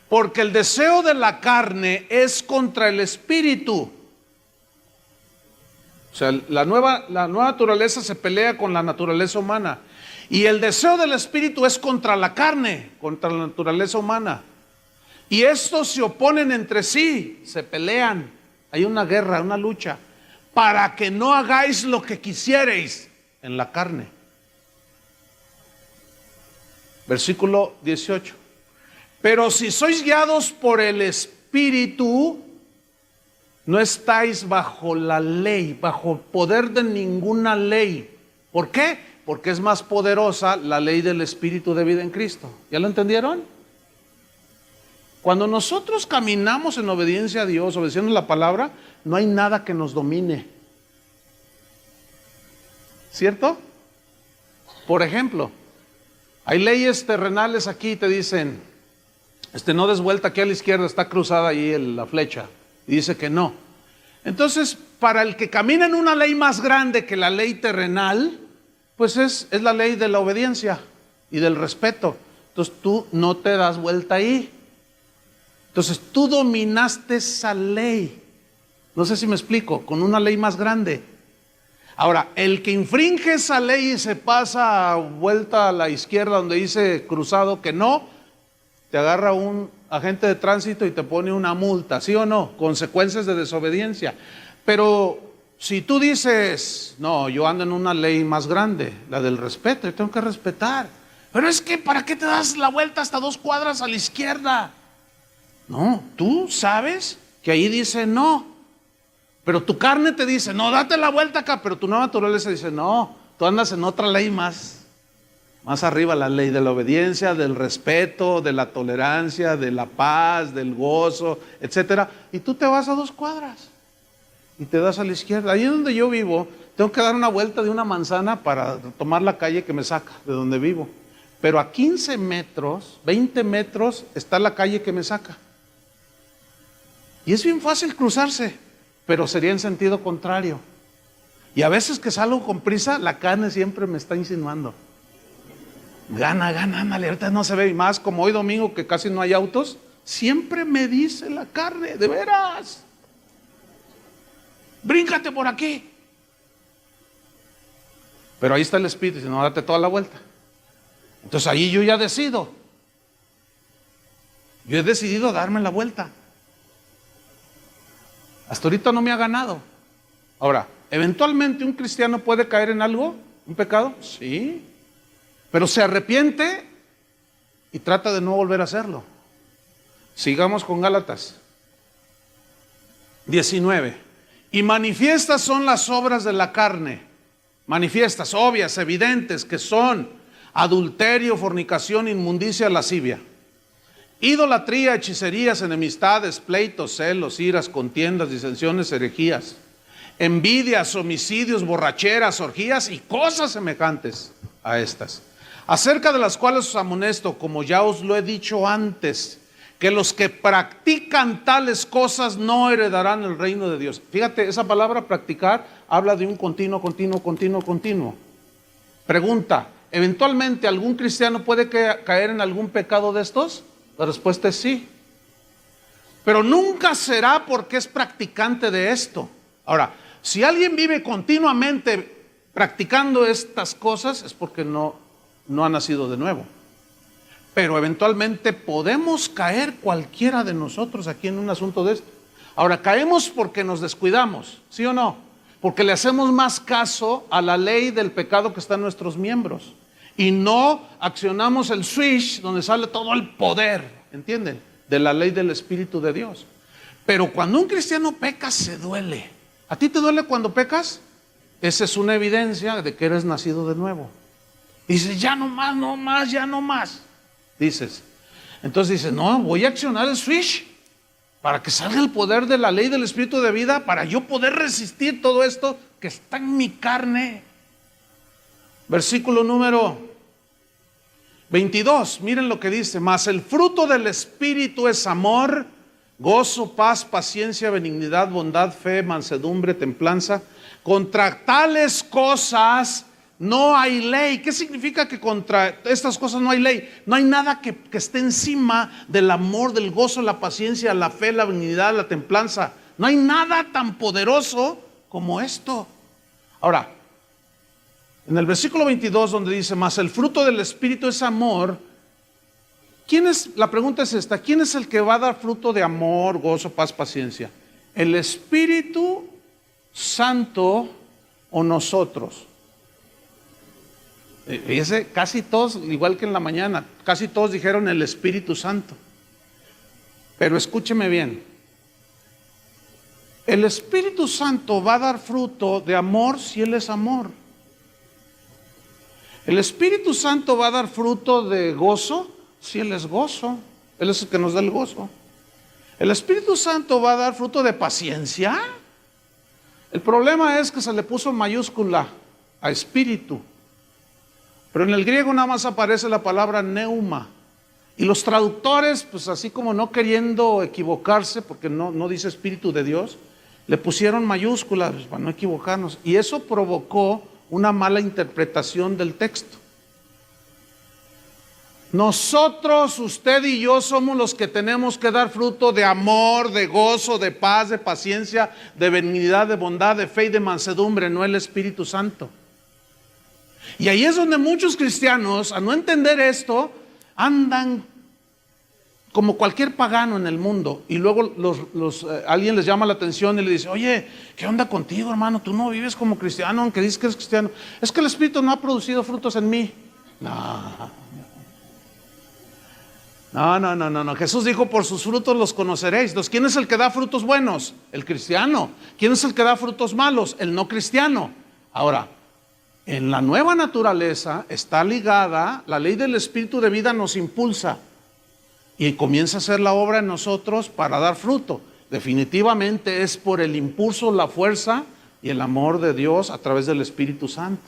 Porque el deseo de la carne es contra el Espíritu. O sea, la nueva naturaleza se pelea con la naturaleza humana. Y el deseo del Espíritu es contra la carne, contra la naturaleza humana. Y estos se oponen entre sí, se pelean. Hay una guerra, una lucha. Para que no hagáis lo que quisierais en la carne. Versículo 18. Pero si sois guiados por el Espíritu, no estáis bajo la ley, bajo poder de ninguna ley. ¿Por qué? Porque es más poderosa la ley del Espíritu de vida en Cristo. ¿Ya lo entendieron? Cuando nosotros caminamos en obediencia a Dios, obedeciendo la palabra, no hay nada que nos domine. ¿Cierto? Por ejemplo, hay leyes terrenales aquí y te dicen, No des vuelta aquí a la izquierda, está cruzada ahí la flecha. Y dice que no. Entonces, para el que camina en una ley más grande que la ley terrenal, pues es la ley de la obediencia y del respeto. Entonces tú no te das vuelta ahí. Entonces tú dominaste esa ley. No sé si me explico, con una ley más grande. Ahora, el que infringe esa ley y se pasa vuelta a la izquierda donde dice cruzado que no, te agarra un agente de tránsito y te pone una multa, ¿sí o no? Consecuencias de desobediencia. Pero si tú dices, no, yo ando en una ley más grande, la del respeto, yo tengo que respetar. Pero es que, ¿para qué te das la vuelta hasta 2 cuadras a la izquierda? No, tú sabes que ahí dice no. Pero tu carne te dice, no, date la vuelta acá. Pero tu nueva naturaleza dice, no, tú andas en otra ley más arriba, la ley de la obediencia, del respeto, de la tolerancia, de la paz, del gozo, etcétera. Y tú te vas a 2 cuadras y te das a la izquierda. Ahí donde yo vivo, tengo que dar una vuelta de una manzana para tomar la calle que me saca de donde vivo. Pero a 15 metros, 20 metros, está la calle que me saca. Y es bien fácil cruzarse, pero sería en sentido contrario. Y a veces que salgo con prisa, la carne siempre me está insinuando. Gana, ándale, ahorita no se ve. Y más como hoy domingo que casi no hay autos, siempre me dice la carne, de veras, bríncate por aquí. Pero ahí está el Espíritu, dice, no, date toda la vuelta. Entonces ahí yo ya decido. Yo he decidido darme la vuelta. Hasta ahorita no me ha ganado. Ahora, ¿eventualmente un cristiano puede caer en algo? ¿Un pecado? Sí. Pero se arrepiente y trata de no volver a hacerlo. Sigamos con Gálatas 19. Y manifiestas son las obras de la carne. Manifiestas, obvias, evidentes, que son adulterio, fornicación, inmundicia, lascivia, idolatría, hechicerías, enemistades, pleitos, celos, iras, contiendas, disensiones, herejías, envidias, homicidios, borracheras, orgías y cosas semejantes a estas, acerca de las cuales os amonesto, como ya os lo he dicho antes, que los que practican tales cosas no heredarán el reino de Dios. Fíjate, esa palabra practicar habla de un continuo. Pregunta, ¿eventualmente algún cristiano puede caer en algún pecado de estos? La respuesta es sí. Pero nunca será porque es practicante de esto. Ahora, si alguien vive continuamente practicando estas cosas, es porque no ha nacido de nuevo. Pero eventualmente podemos caer cualquiera de nosotros aquí en un asunto de esto. Ahora, caemos porque nos descuidamos, ¿sí o no? Porque le hacemos más caso a la ley del pecado que está en nuestros miembros. Y no accionamos el switch donde sale todo el poder, ¿entienden? De la ley del Espíritu de Dios. Pero cuando un cristiano peca, se duele. ¿A ti te duele cuando pecas? Esa es una evidencia de que eres nacido de nuevo. Y dices, ya no más. Dices, entonces dices, no, voy a accionar el switch para que salga el poder de la ley del Espíritu de vida, para yo poder resistir todo esto que está en mi carne. Versículo número 22, miren lo que dice: mas el fruto del Espíritu es amor, gozo, paz, paciencia, benignidad, bondad, fe, mansedumbre, templanza. Contra tales cosas no hay ley. ¿Qué significa que contra estas cosas no hay ley? No hay nada que esté encima del amor, del gozo, la paciencia, la fe, la benignidad, la templanza. No hay nada tan poderoso como esto. Ahora, en el versículo 22 donde dice, mas el fruto del Espíritu es amor, la pregunta es esta: ¿quién es el que va a dar fruto de amor, gozo, paz, paciencia? ¿El Espíritu Santo o nosotros? Fíjese, casi todos, igual que en la mañana, casi todos dijeron el Espíritu Santo. Pero escúcheme bien, el Espíritu Santo va a dar fruto de amor si Él es amor. El Espíritu Santo va a dar fruto de gozo si Él es gozo. Él es el que nos da el gozo. El Espíritu Santo va a dar fruto de paciencia. El problema es que se le puso mayúscula a espíritu. Pero en el griego nada más aparece la palabra neuma. Y los traductores, pues así como no queriendo equivocarse, porque no dice Espíritu de Dios, le pusieron mayúsculas pues, para no equivocarnos. Y eso provocó una mala interpretación del texto. Nosotros, usted y yo somos los que tenemos que dar fruto de amor, de gozo, de paz, de paciencia, de benignidad, de bondad, de fe y de mansedumbre, no el Espíritu Santo. Y ahí es donde muchos cristianos, a no entender esto, andan como cualquier pagano en el mundo. Y luego alguien les llama la atención y le dice, oye, ¿qué onda contigo, hermano? Tú no vives como cristiano, aunque dices que eres cristiano. Es que el Espíritu no ha producido frutos en mí. No. Jesús dijo, por sus frutos los conoceréis. Entonces, ¿quién es el que da frutos buenos? El cristiano. ¿Quién es el que da frutos malos? El no cristiano. Ahora, en la nueva naturaleza está ligada, la ley del Espíritu de vida nos impulsa y comienza a hacer la obra en nosotros para dar fruto. Definitivamente es por el impulso, la fuerza y el amor de Dios a través del Espíritu Santo.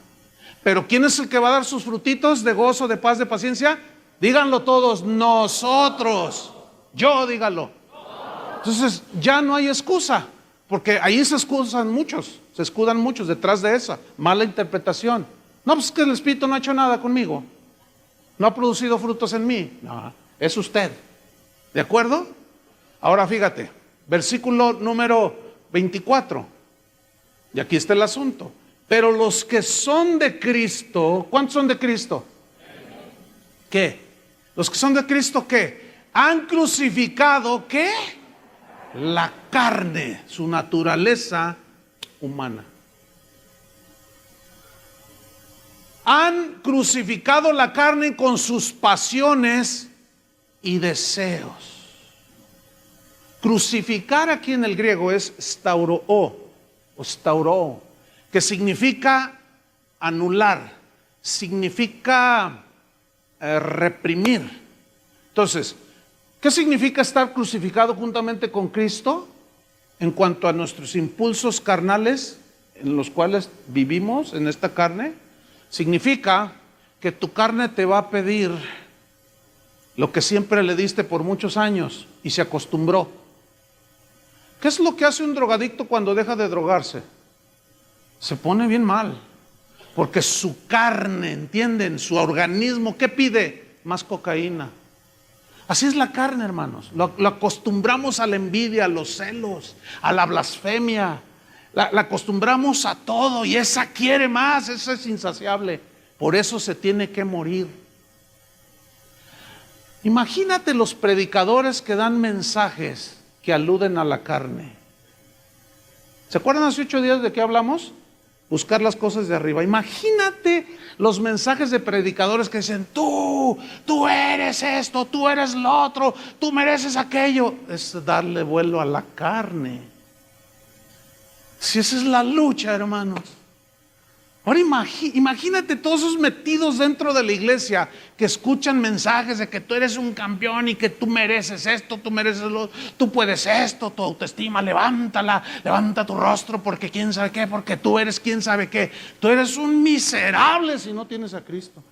Pero ¿quién es el que va a dar sus frutitos de gozo, de paz, de paciencia? Díganlo todos, nosotros. Yo, díganlo. Entonces ya no hay excusa, porque ahí se escudan muchos detrás de esa mala interpretación. No, pues es que el Espíritu no ha hecho nada conmigo, no ha producido frutos en mí. No, es usted. ¿De acuerdo? Ahora fíjate, versículo número 24. Y aquí está el asunto. Pero los que son de Cristo, ¿cuántos son de Cristo? ¿Qué? Los que son de Cristo, ¿qué? Han crucificado, ¿qué? La carne, su naturaleza humana. Han crucificado la carne con sus pasiones y deseos. Crucificar aquí en el griego es stauroo, que significa anular, significa reprimir. Entonces, ¿qué significa estar crucificado juntamente con Cristo? En cuanto a nuestros impulsos carnales en los cuales vivimos en esta carne, significa que tu carne te va a pedir lo que siempre le diste por muchos años y se acostumbró. ¿Qué es lo que hace un drogadicto cuando deja de drogarse? Se pone bien mal, porque su carne, ¿entienden? Su organismo, ¿qué pide? Más cocaína. Así es la carne, hermanos. Lo acostumbramos a la envidia, a los celos, a la blasfemia. La acostumbramos a todo y esa quiere más, esa es insaciable. Por eso se tiene que morir. Imagínate los predicadores que dan mensajes que aluden a la carne. ¿Se acuerdan hace 8 días de qué hablamos? Buscar las cosas de arriba. Imagínate los mensajes de predicadores que dicen, tú eres esto, tú eres lo otro, tú mereces aquello. Es darle vuelo a la carne. Si esa es la lucha, hermanos. Ahora imagínate todos esos metidos dentro de la iglesia que escuchan mensajes de que tú eres un campeón y que tú mereces esto, tú mereces lo otro, tú puedes esto, tu autoestima, levántala, levanta tu rostro porque quién sabe qué, porque tú eres quién sabe qué. Tú eres un miserable si no tienes a Cristo.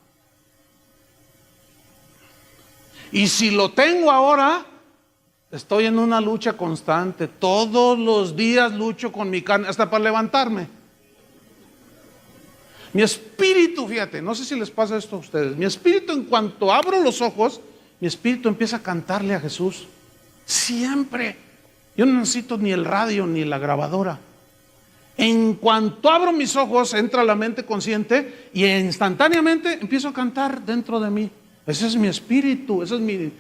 Y si lo tengo ahora, estoy en una lucha constante. Todos los días lucho con mi carne, hasta para levantarme. Mi espíritu, fíjate, no sé si les pasa esto a ustedes. Mi espíritu, en cuanto abro los ojos, mi espíritu empieza a cantarle a Jesús. Siempre. Yo no necesito ni el radio ni la grabadora. En cuanto abro mis ojos, entra la mente consciente y instantáneamente empiezo a cantar dentro de mí. Ese es mi espíritu, ese es mi...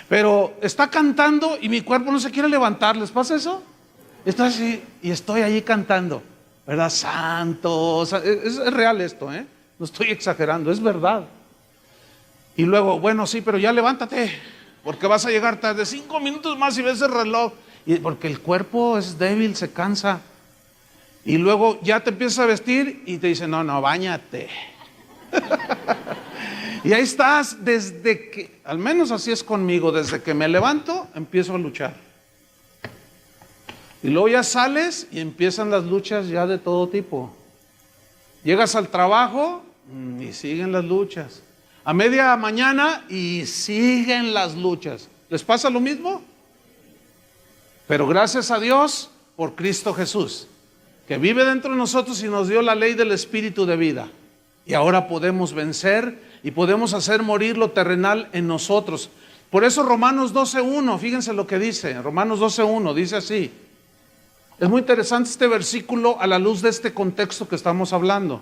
Pero está cantando y mi cuerpo no se quiere levantar. ¿Les pasa eso? Estoy así y estoy allí cantando, ¿verdad? Santo, es real esto, no estoy exagerando, es verdad. Y luego, bueno, sí, pero ya levántate, porque vas a llegar tarde. 5 minutos más y ves el reloj. Y porque el cuerpo es débil, se cansa. Y luego ya te empiezas a vestir y te dicen, no, báñate. Y ahí estás desde que, al menos así es conmigo, desde que me levanto, empiezo a luchar. Y luego ya sales y empiezan las luchas ya de todo tipo. Llegas al trabajo y siguen las luchas. A media mañana y siguen las luchas. ¿Les pasa lo mismo? Pero gracias a Dios por Cristo Jesús, que vive dentro de nosotros y nos dio la ley del Espíritu de vida. Y ahora podemos vencer y podemos hacer morir lo terrenal en nosotros. Por eso Romanos 12:1, fíjense lo que dice. Romanos 12:1 dice así. Es muy interesante este versículo a la luz de este contexto que estamos hablando.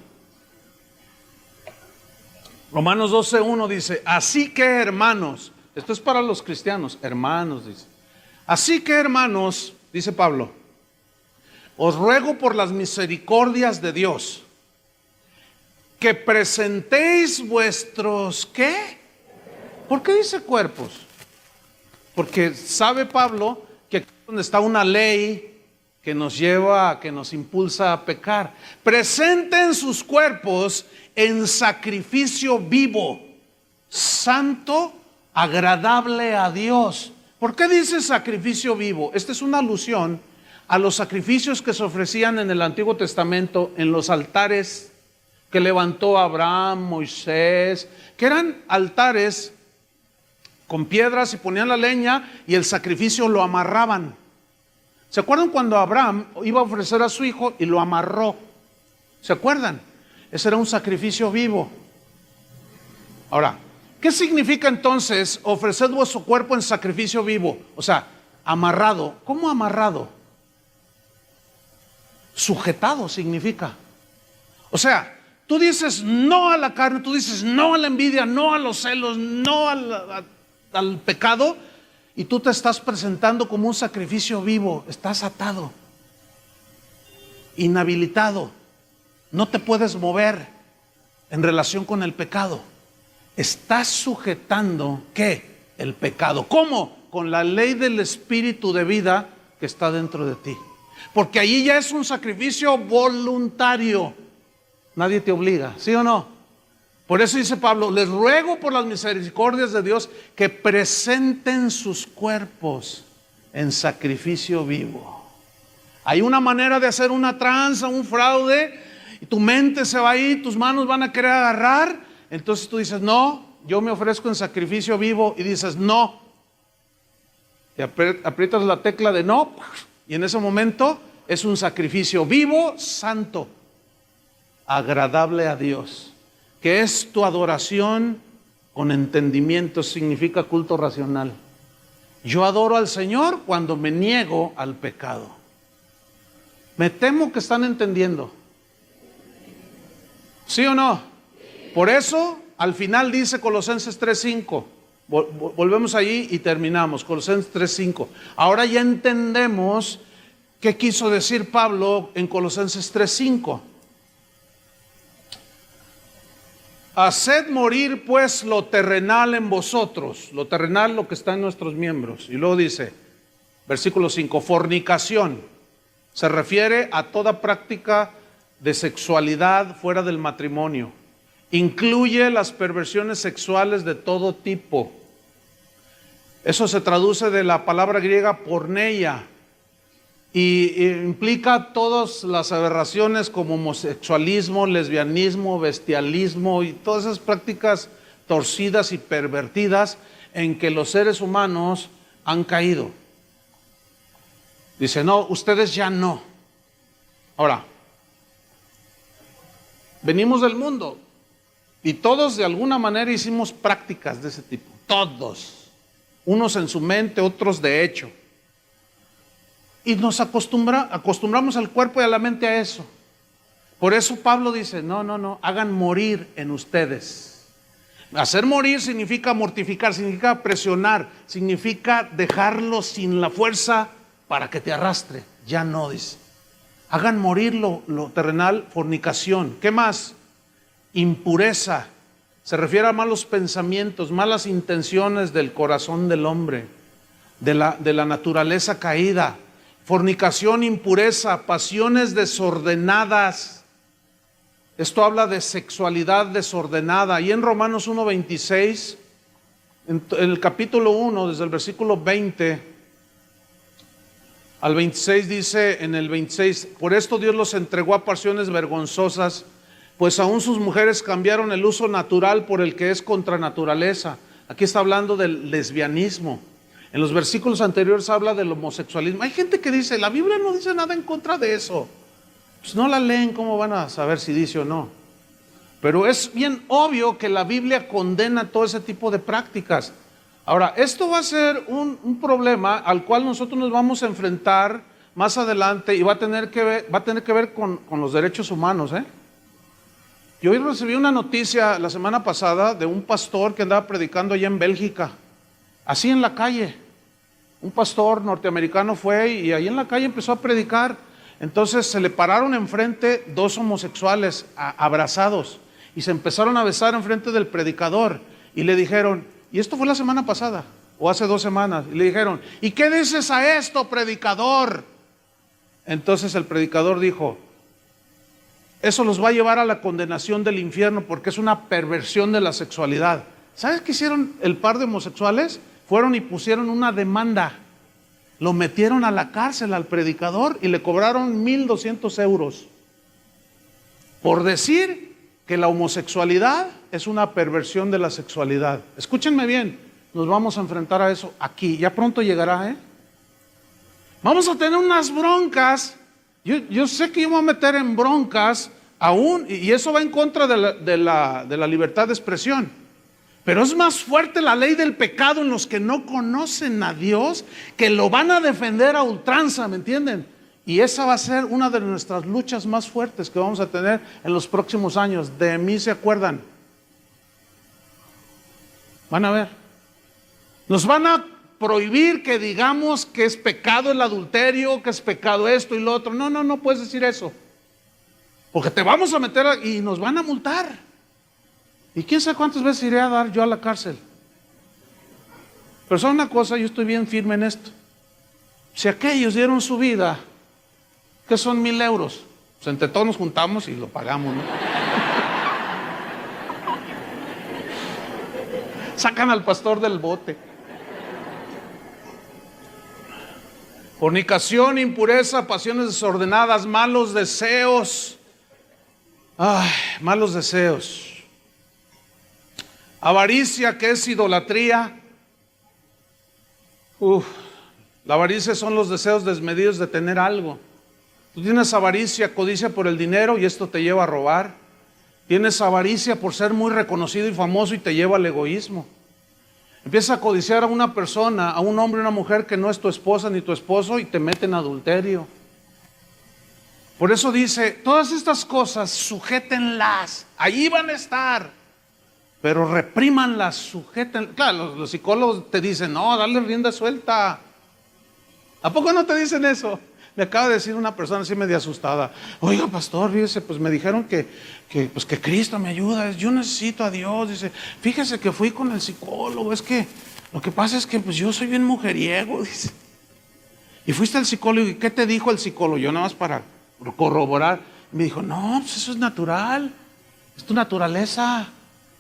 Romanos 12:1 dice, así que hermanos, esto es para los cristianos, hermanos, dice. Así que hermanos, dice Pablo, os ruego por las misericordias de Dios, que presentéis vuestros, ¿qué? ¿Por qué dice cuerpos? Porque sabe Pablo que aquí es donde está una ley que nos lleva, que nos impulsa a pecar. Presenten sus cuerpos en sacrificio vivo, santo, agradable a Dios. ¿Por qué dice sacrificio vivo? Esta es una alusión a los sacrificios que se ofrecían en el Antiguo Testamento en los altares que levantó Abraham, Moisés, que eran altares con piedras y ponían la leña y el sacrificio lo amarraban. ¿Se acuerdan cuando Abraham iba a ofrecer a su hijo y lo amarró? ¿Se acuerdan? Ese era un sacrificio vivo. Ahora, ¿qué significa entonces ofrecer vuestro cuerpo en sacrificio vivo? O sea, amarrado. ¿Cómo amarrado? Sujetado significa. O sea, tú dices no a la carne, tú dices no a la envidia, no a los celos, no al pecado, y tú te estás presentando como un sacrificio vivo. Estás atado, inhabilitado, no te puedes mover en relación con el pecado. Estás sujetando, ¿qué? El pecado. ¿Cómo? Con la ley del Espíritu de vida que está dentro de ti. Porque allí ya es un sacrificio voluntario. Nadie te obliga, ¿sí o no? Por eso dice Pablo, les ruego por las misericordias de Dios que presenten sus cuerpos en sacrificio vivo. Hay una manera de hacer una tranza, un fraude, y tu mente se va a ir, tus manos van a querer agarrar. Entonces tú dices, no, yo me ofrezco en sacrificio vivo, y dices, no. Y aprietas la tecla de no, y en ese momento es un sacrificio vivo, santo, agradable a Dios, que es tu adoración con entendimiento, significa culto racional. Yo adoro al Señor cuando me niego al pecado. Me temo que están entendiendo. ¿Sí o no? Por eso, al final dice Colosenses 3:5. Volvemos allí y terminamos. Colosenses 3:5. Ahora ya entendemos qué quiso decir Pablo en Colosenses 3:5. Haced morir pues lo terrenal en vosotros. Lo terrenal, lo que está en nuestros miembros. Y luego dice, versículo 5, fornicación. Se refiere a toda práctica de sexualidad fuera del matrimonio. Incluye las perversiones sexuales de todo tipo. Eso se traduce de la palabra griega porneia. Y implica todas las aberraciones como homosexualismo, lesbianismo, bestialismo y todas esas prácticas torcidas y pervertidas en que los seres humanos han caído. Dice, no, ustedes ya no. Ahora, venimos del mundo y todos de alguna manera hicimos prácticas de ese tipo. Todos. Unos en su mente, otros de hecho. Y nos acostumbramos al cuerpo y a la mente a eso. Por eso Pablo dice, no, hagan morir en ustedes. Hacer morir significa mortificar, significa presionar, significa dejarlo sin la fuerza para que te arrastre. Ya no, dice. Hagan morir lo terrenal, fornicación. ¿Qué más? Impureza. Se refiere a malos pensamientos, malas intenciones del corazón del hombre, de la naturaleza caída. Fornicación, impureza, pasiones desordenadas. Esto habla de sexualidad desordenada. Y en Romanos 1:26, en el capítulo 1, desde el versículo 20 al 26, dice en el 26, por esto Dios los entregó a pasiones vergonzosas, pues aún sus mujeres cambiaron el uso natural por el que es contra naturaleza. Aquí está hablando del lesbianismo. En los versículos anteriores habla del homosexualismo. Hay gente que dice, la Biblia no dice nada en contra de eso. Pues no la leen, ¿cómo van a saber si dice o no? Pero es bien obvio que la Biblia condena todo ese tipo de prácticas. Ahora, esto va a ser un problema al cual nosotros nos vamos a enfrentar más adelante y va a tener que ver con los derechos humanos, ¿eh? Yo hoy recibí una noticia la semana pasada de un pastor que andaba predicando allá en Bélgica, así en la calle. Un pastor norteamericano fue y ahí en la calle empezó a predicar. Entonces se le pararon enfrente dos homosexuales abrazados y se empezaron a besar enfrente del predicador y le dijeron, y esto fue la semana pasada o hace 2 semanas, y le dijeron, ¿y qué dices a esto, predicador? Entonces el predicador dijo, eso los va a llevar a la condenación del infierno porque es una perversión de la sexualidad. ¿Sabes qué hicieron el par de homosexuales? Fueron y pusieron una demanda. Lo metieron a la cárcel al predicador y le cobraron 1,200 euros por decir que la homosexualidad es una perversión de la sexualidad. Escúchenme bien, nos vamos a enfrentar a eso aquí. Ya pronto llegará, ¿eh? Vamos a tener unas broncas. Yo sé que yo me voy a meter en broncas aún, y eso va en contra de la libertad de expresión. Pero es más fuerte la ley del pecado en los que no conocen a Dios, que lo van a defender a ultranza, ¿me entienden? Y esa va a ser una de nuestras luchas más fuertes que vamos a tener en los próximos años. De mí se acuerdan. Van a ver. Nos van a prohibir que digamos que es pecado el adulterio, que es pecado esto y lo otro. No puedes decir eso. Porque te vamos a meter y nos van a multar. Y quién sabe cuántas veces iré a dar yo a la cárcel. Pero sabe una cosa, yo estoy bien firme en esto. Si aquellos dieron su vida, ¿qué son 1,000 euros? Pues entre todos nos juntamos y lo pagamos, ¿no? Sacan al pastor del bote. Fornicación, impureza, pasiones desordenadas, malos deseos. Ay, malos deseos. Avaricia, que es idolatría. La avaricia son los deseos desmedidos de tener algo. Tú tienes avaricia, codicia por el dinero y esto te lleva a robar. Tienes avaricia por ser muy reconocido y famoso y te lleva al egoísmo. Empiezas a codiciar a una persona, a un hombre o una mujer que no es tu esposa ni tu esposo y te mete en adulterio. Por eso dice, todas estas cosas sujétenlas, allí van a estar, pero reprímanlas, sujétenlas. Claro, los psicólogos te dicen, no, dale rienda suelta. ¿A poco no te dicen eso? Me acaba de decir una persona así medio asustada, oiga pastor, fíjese, pues me dijeron que Cristo me ayuda, yo necesito a Dios. Dice, fíjese que fui con el psicólogo, es que lo que pasa es que pues yo soy bien mujeriego, dice. Y fuiste al psicólogo, ¿y qué te dijo el psicólogo? Yo nada más para corroborar. Me dijo, no, pues eso es natural, es tu naturaleza.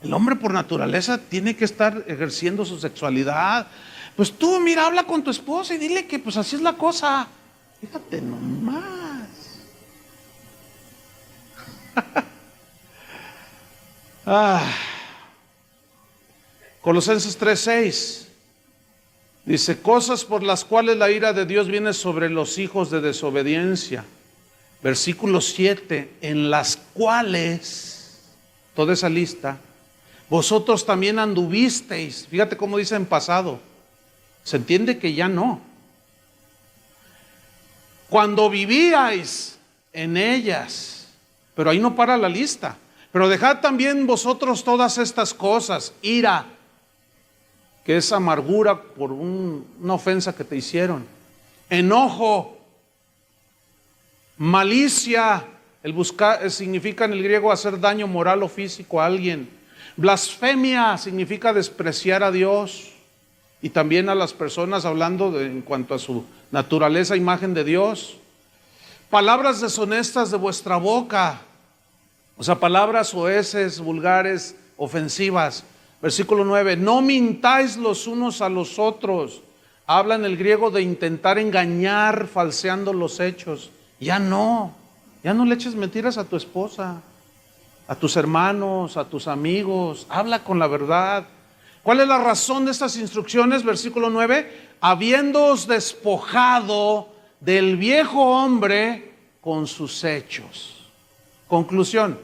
El hombre por naturaleza tiene que estar ejerciendo su sexualidad. Pues tú, mira, habla con tu esposa y dile que pues así es la cosa. Fíjate nomás. Colosenses 3:6 dice, cosas por las cuales la ira de Dios viene sobre los hijos de desobediencia. Versículo 7, en las cuales, toda esa lista, vosotros también anduvisteis. Fíjate cómo dice en pasado. Se entiende que ya no. Cuando vivíais en ellas, pero ahí no para la lista. Pero dejad también vosotros todas estas cosas, ira, que es amargura por una ofensa que te hicieron, enojo, malicia, el buscar significa en el griego hacer daño moral o físico a alguien, blasfemia significa despreciar a Dios y también a las personas hablando en cuanto a su naturaleza, imagen de Dios. Palabras deshonestas de vuestra boca, o sea, palabras soeces, vulgares, ofensivas. Versículo 9, no mintáis los unos a los otros. Habla en el griego de intentar engañar, falseando los hechos. Ya no le eches mentiras a tu esposa, a tus hermanos, a tus amigos, habla con la verdad. ¿Cuál es la razón de estas instrucciones? Versículo 9, habiéndoos despojado del viejo hombre con sus hechos. Conclusión,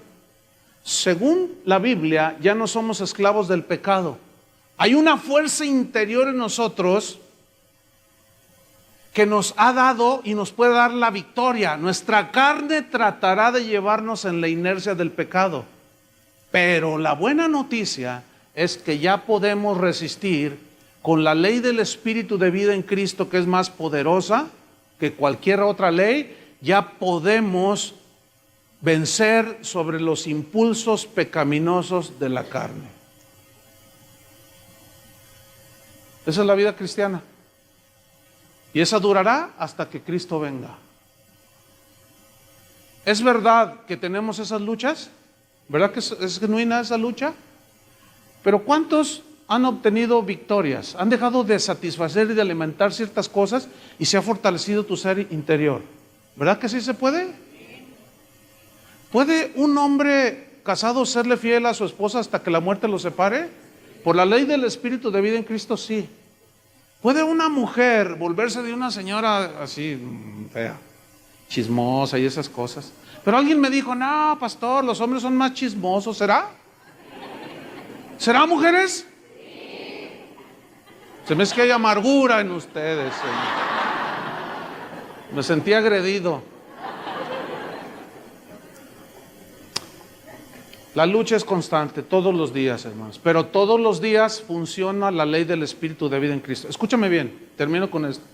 según la Biblia, ya no somos esclavos del pecado. Hay una fuerza interior en nosotros que nos ha dado y nos puede dar la victoria. Nuestra carne tratará de llevarnos en la inercia del pecado, pero la buena noticia es que ya podemos resistir con la ley del Espíritu de vida en Cristo, que es más poderosa que cualquier otra ley. Ya podemos vencer sobre los impulsos pecaminosos de la carne. Esa es la vida cristiana. Y esa durará hasta que Cristo venga. ¿Es verdad que tenemos esas luchas? ¿Verdad que es genuina esa lucha? Pero ¿cuántos han obtenido victorias? Han dejado de satisfacer y de alimentar ciertas cosas y se ha fortalecido tu ser interior. ¿Verdad que sí se puede? ¿Puede un hombre casado serle fiel a su esposa hasta que la muerte lo separe? Por la ley del Espíritu de vida en Cristo, sí. ¿Puede una mujer volverse de una señora así fea, chismosa y esas cosas? Pero alguien me dijo, no, pastor, los hombres son más chismosos. ¿Será? ¿Será, mujeres? Sí. Se me hace que hay amargura en ustedes, señor. Me sentí agredido. La lucha es constante, todos los días, hermanos. Pero todos los días funciona la ley del Espíritu de vida en Cristo. Escúchame bien, termino con esto.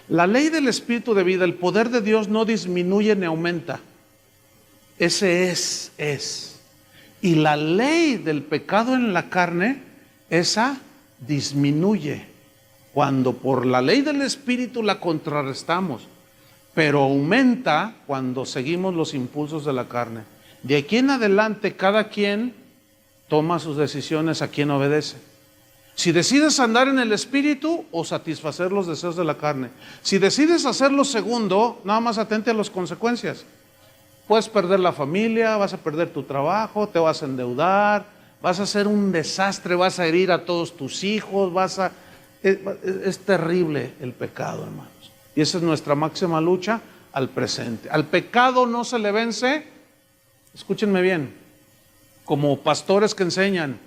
La ley del Espíritu de vida, el poder de Dios no disminuye ni aumenta. Ese es. Y la ley del pecado en la carne, esa disminuye. Cuando por la ley del Espíritu la contrarrestamos. Pero aumenta cuando seguimos los impulsos de la carne. De aquí en adelante, cada quien toma sus decisiones a quien obedece. Si decides andar en el Espíritu o satisfacer los deseos de la carne. Si decides hacer lo segundo, nada más atente a las consecuencias. Puedes perder la familia, vas a perder tu trabajo, te vas a endeudar, vas a hacer un desastre, vas a herir a todos tus hijos, es terrible el pecado, hermanos. Y esa es nuestra máxima lucha al presente. Al pecado no se le vence. Escúchenme bien, como pastores que enseñan,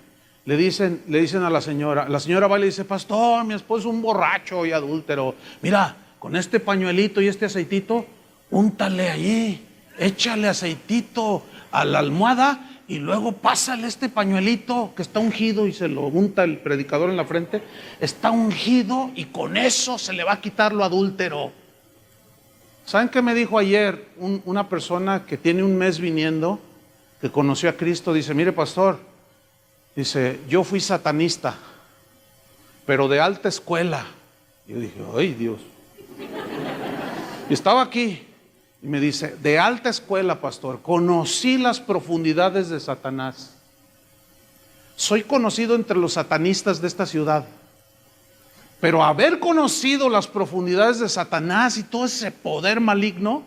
le dicen a la señora va y le dice, pastor, mi esposo es un borracho y adúltero, mira, con este pañuelito y este aceitito, úntale allí, échale aceitito a la almohada y luego pásale este pañuelito que está ungido y se lo unta el predicador en la frente, está ungido y con eso se le va a quitar lo adúltero. ¿Saben qué me dijo ayer una persona que tiene un mes viniendo, que conoció a Cristo? Dice, mire pastor, dice, yo fui satanista, pero de alta escuela. Yo dije, ay Dios. Y estaba aquí y me dice, de alta escuela, pastor, conocí las profundidades de Satanás. Soy conocido entre los satanistas de esta ciudad. Pero haber conocido las profundidades de Satanás y todo ese poder maligno,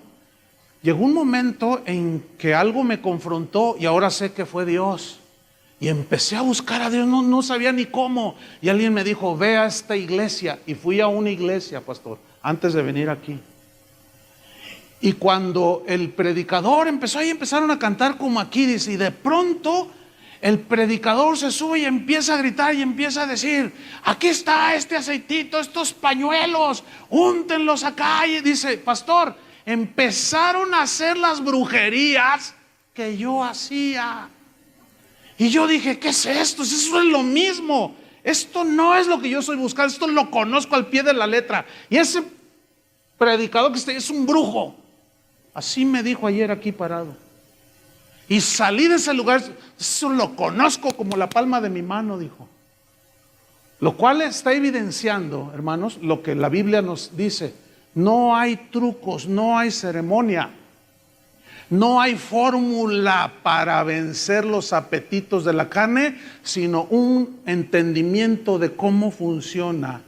llegó un momento en que algo me confrontó y ahora sé que fue Dios. Y empecé a buscar a Dios, no sabía ni cómo. Y alguien me dijo, ve a esta iglesia. Y fui a una iglesia, pastor, antes de venir aquí. Y cuando el predicador empezó, ahí empezaron a cantar como aquí, dice, y de pronto el predicador se sube y empieza a gritar y empieza a decir, aquí está este aceitito, estos pañuelos, úntenlos acá. Y dice, pastor, empezaron a hacer las brujerías que yo hacía. Y yo dije, ¿qué es esto? Eso es lo mismo. Esto no es lo que yo estoy buscando, esto lo conozco al pie de la letra. Y ese predicador que está ahí es un brujo. Así me dijo ayer aquí parado. Y salí de ese lugar, eso lo conozco como la palma de mi mano, dijo. Lo cual está evidenciando, hermanos, lo que la Biblia nos dice. No hay trucos, no hay ceremonia. No hay fórmula para vencer los apetitos de la carne, sino un entendimiento de cómo funciona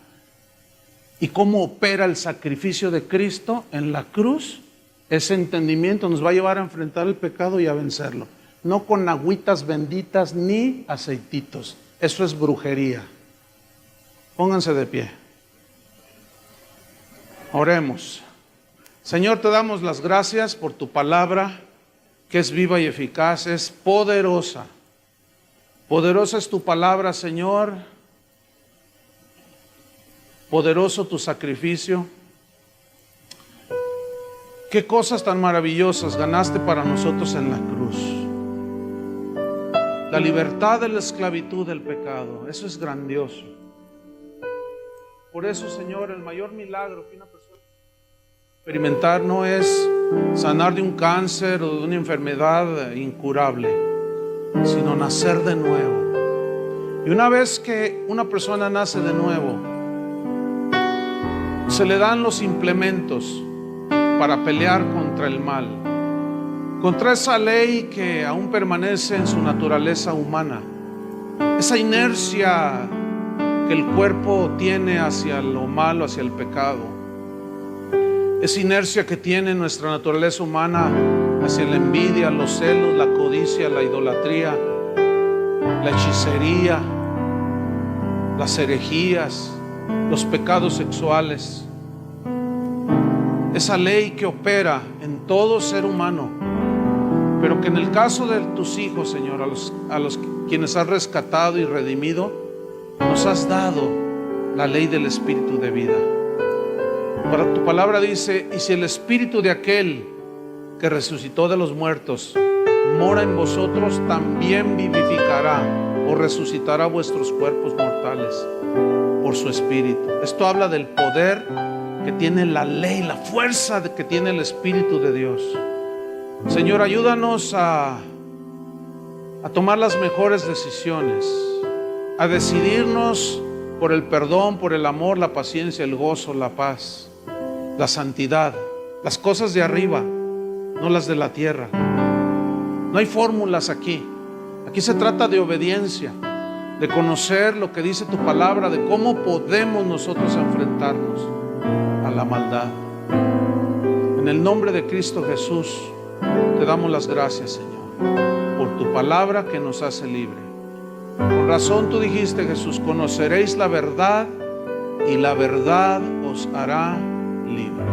y cómo opera el sacrificio de Cristo en la cruz. Ese entendimiento nos va a llevar a enfrentar el pecado y a vencerlo. no con agüitas benditas ni aceititos. Eso es brujería. Pónganse de pie. Oremos. Señor, te damos las gracias por tu palabra, que es viva y eficaz, es poderosa. Poderosa es tu palabra, Señor. Poderoso tu sacrificio. Qué cosas tan maravillosas ganaste para nosotros en la cruz. La libertad de la esclavitud del pecado. Eso es grandioso. Por eso, Señor, el mayor milagro que una persona experimentar no es sanar de un cáncer o de una enfermedad incurable, sino nacer de nuevo. Y una vez que una persona nace de nuevo, se le dan los implementos para pelear contra el mal, contra esa ley que aún permanece en su naturaleza humana, esa inercia que el cuerpo tiene hacia lo malo, hacia el pecado, esa inercia que tiene nuestra naturaleza humana hacia la envidia, los celos, la codicia, la idolatría, la hechicería, las herejías, los pecados sexuales. Esa ley que opera en todo ser humano, pero que en el caso de tus hijos, Señor, a los quienes has rescatado y redimido, nos has dado la ley del Espíritu de vida. Para tu palabra dice: y si el Espíritu de aquel que resucitó de los muertos mora en vosotros, también vivificará o resucitará vuestros cuerpos mortales por su Espíritu. Esto habla del poder que tiene la ley, la fuerza que tiene el Espíritu de Dios. Señor, ayúdanos a tomar las mejores decisiones, a decidirnos por el perdón, por el amor, la paciencia, el gozo, la paz, la santidad, las cosas de arriba, no las de la tierra. No hay fórmulas aquí. Aquí se trata de obediencia, de conocer lo que dice tu palabra, de cómo podemos nosotros enfrentarnos a la maldad. En el nombre de Cristo Jesús te damos las gracias, Señor, por tu palabra que nos hace libre. Con razón tú dijiste, Jesús: conoceréis la verdad y la verdad os hará libre.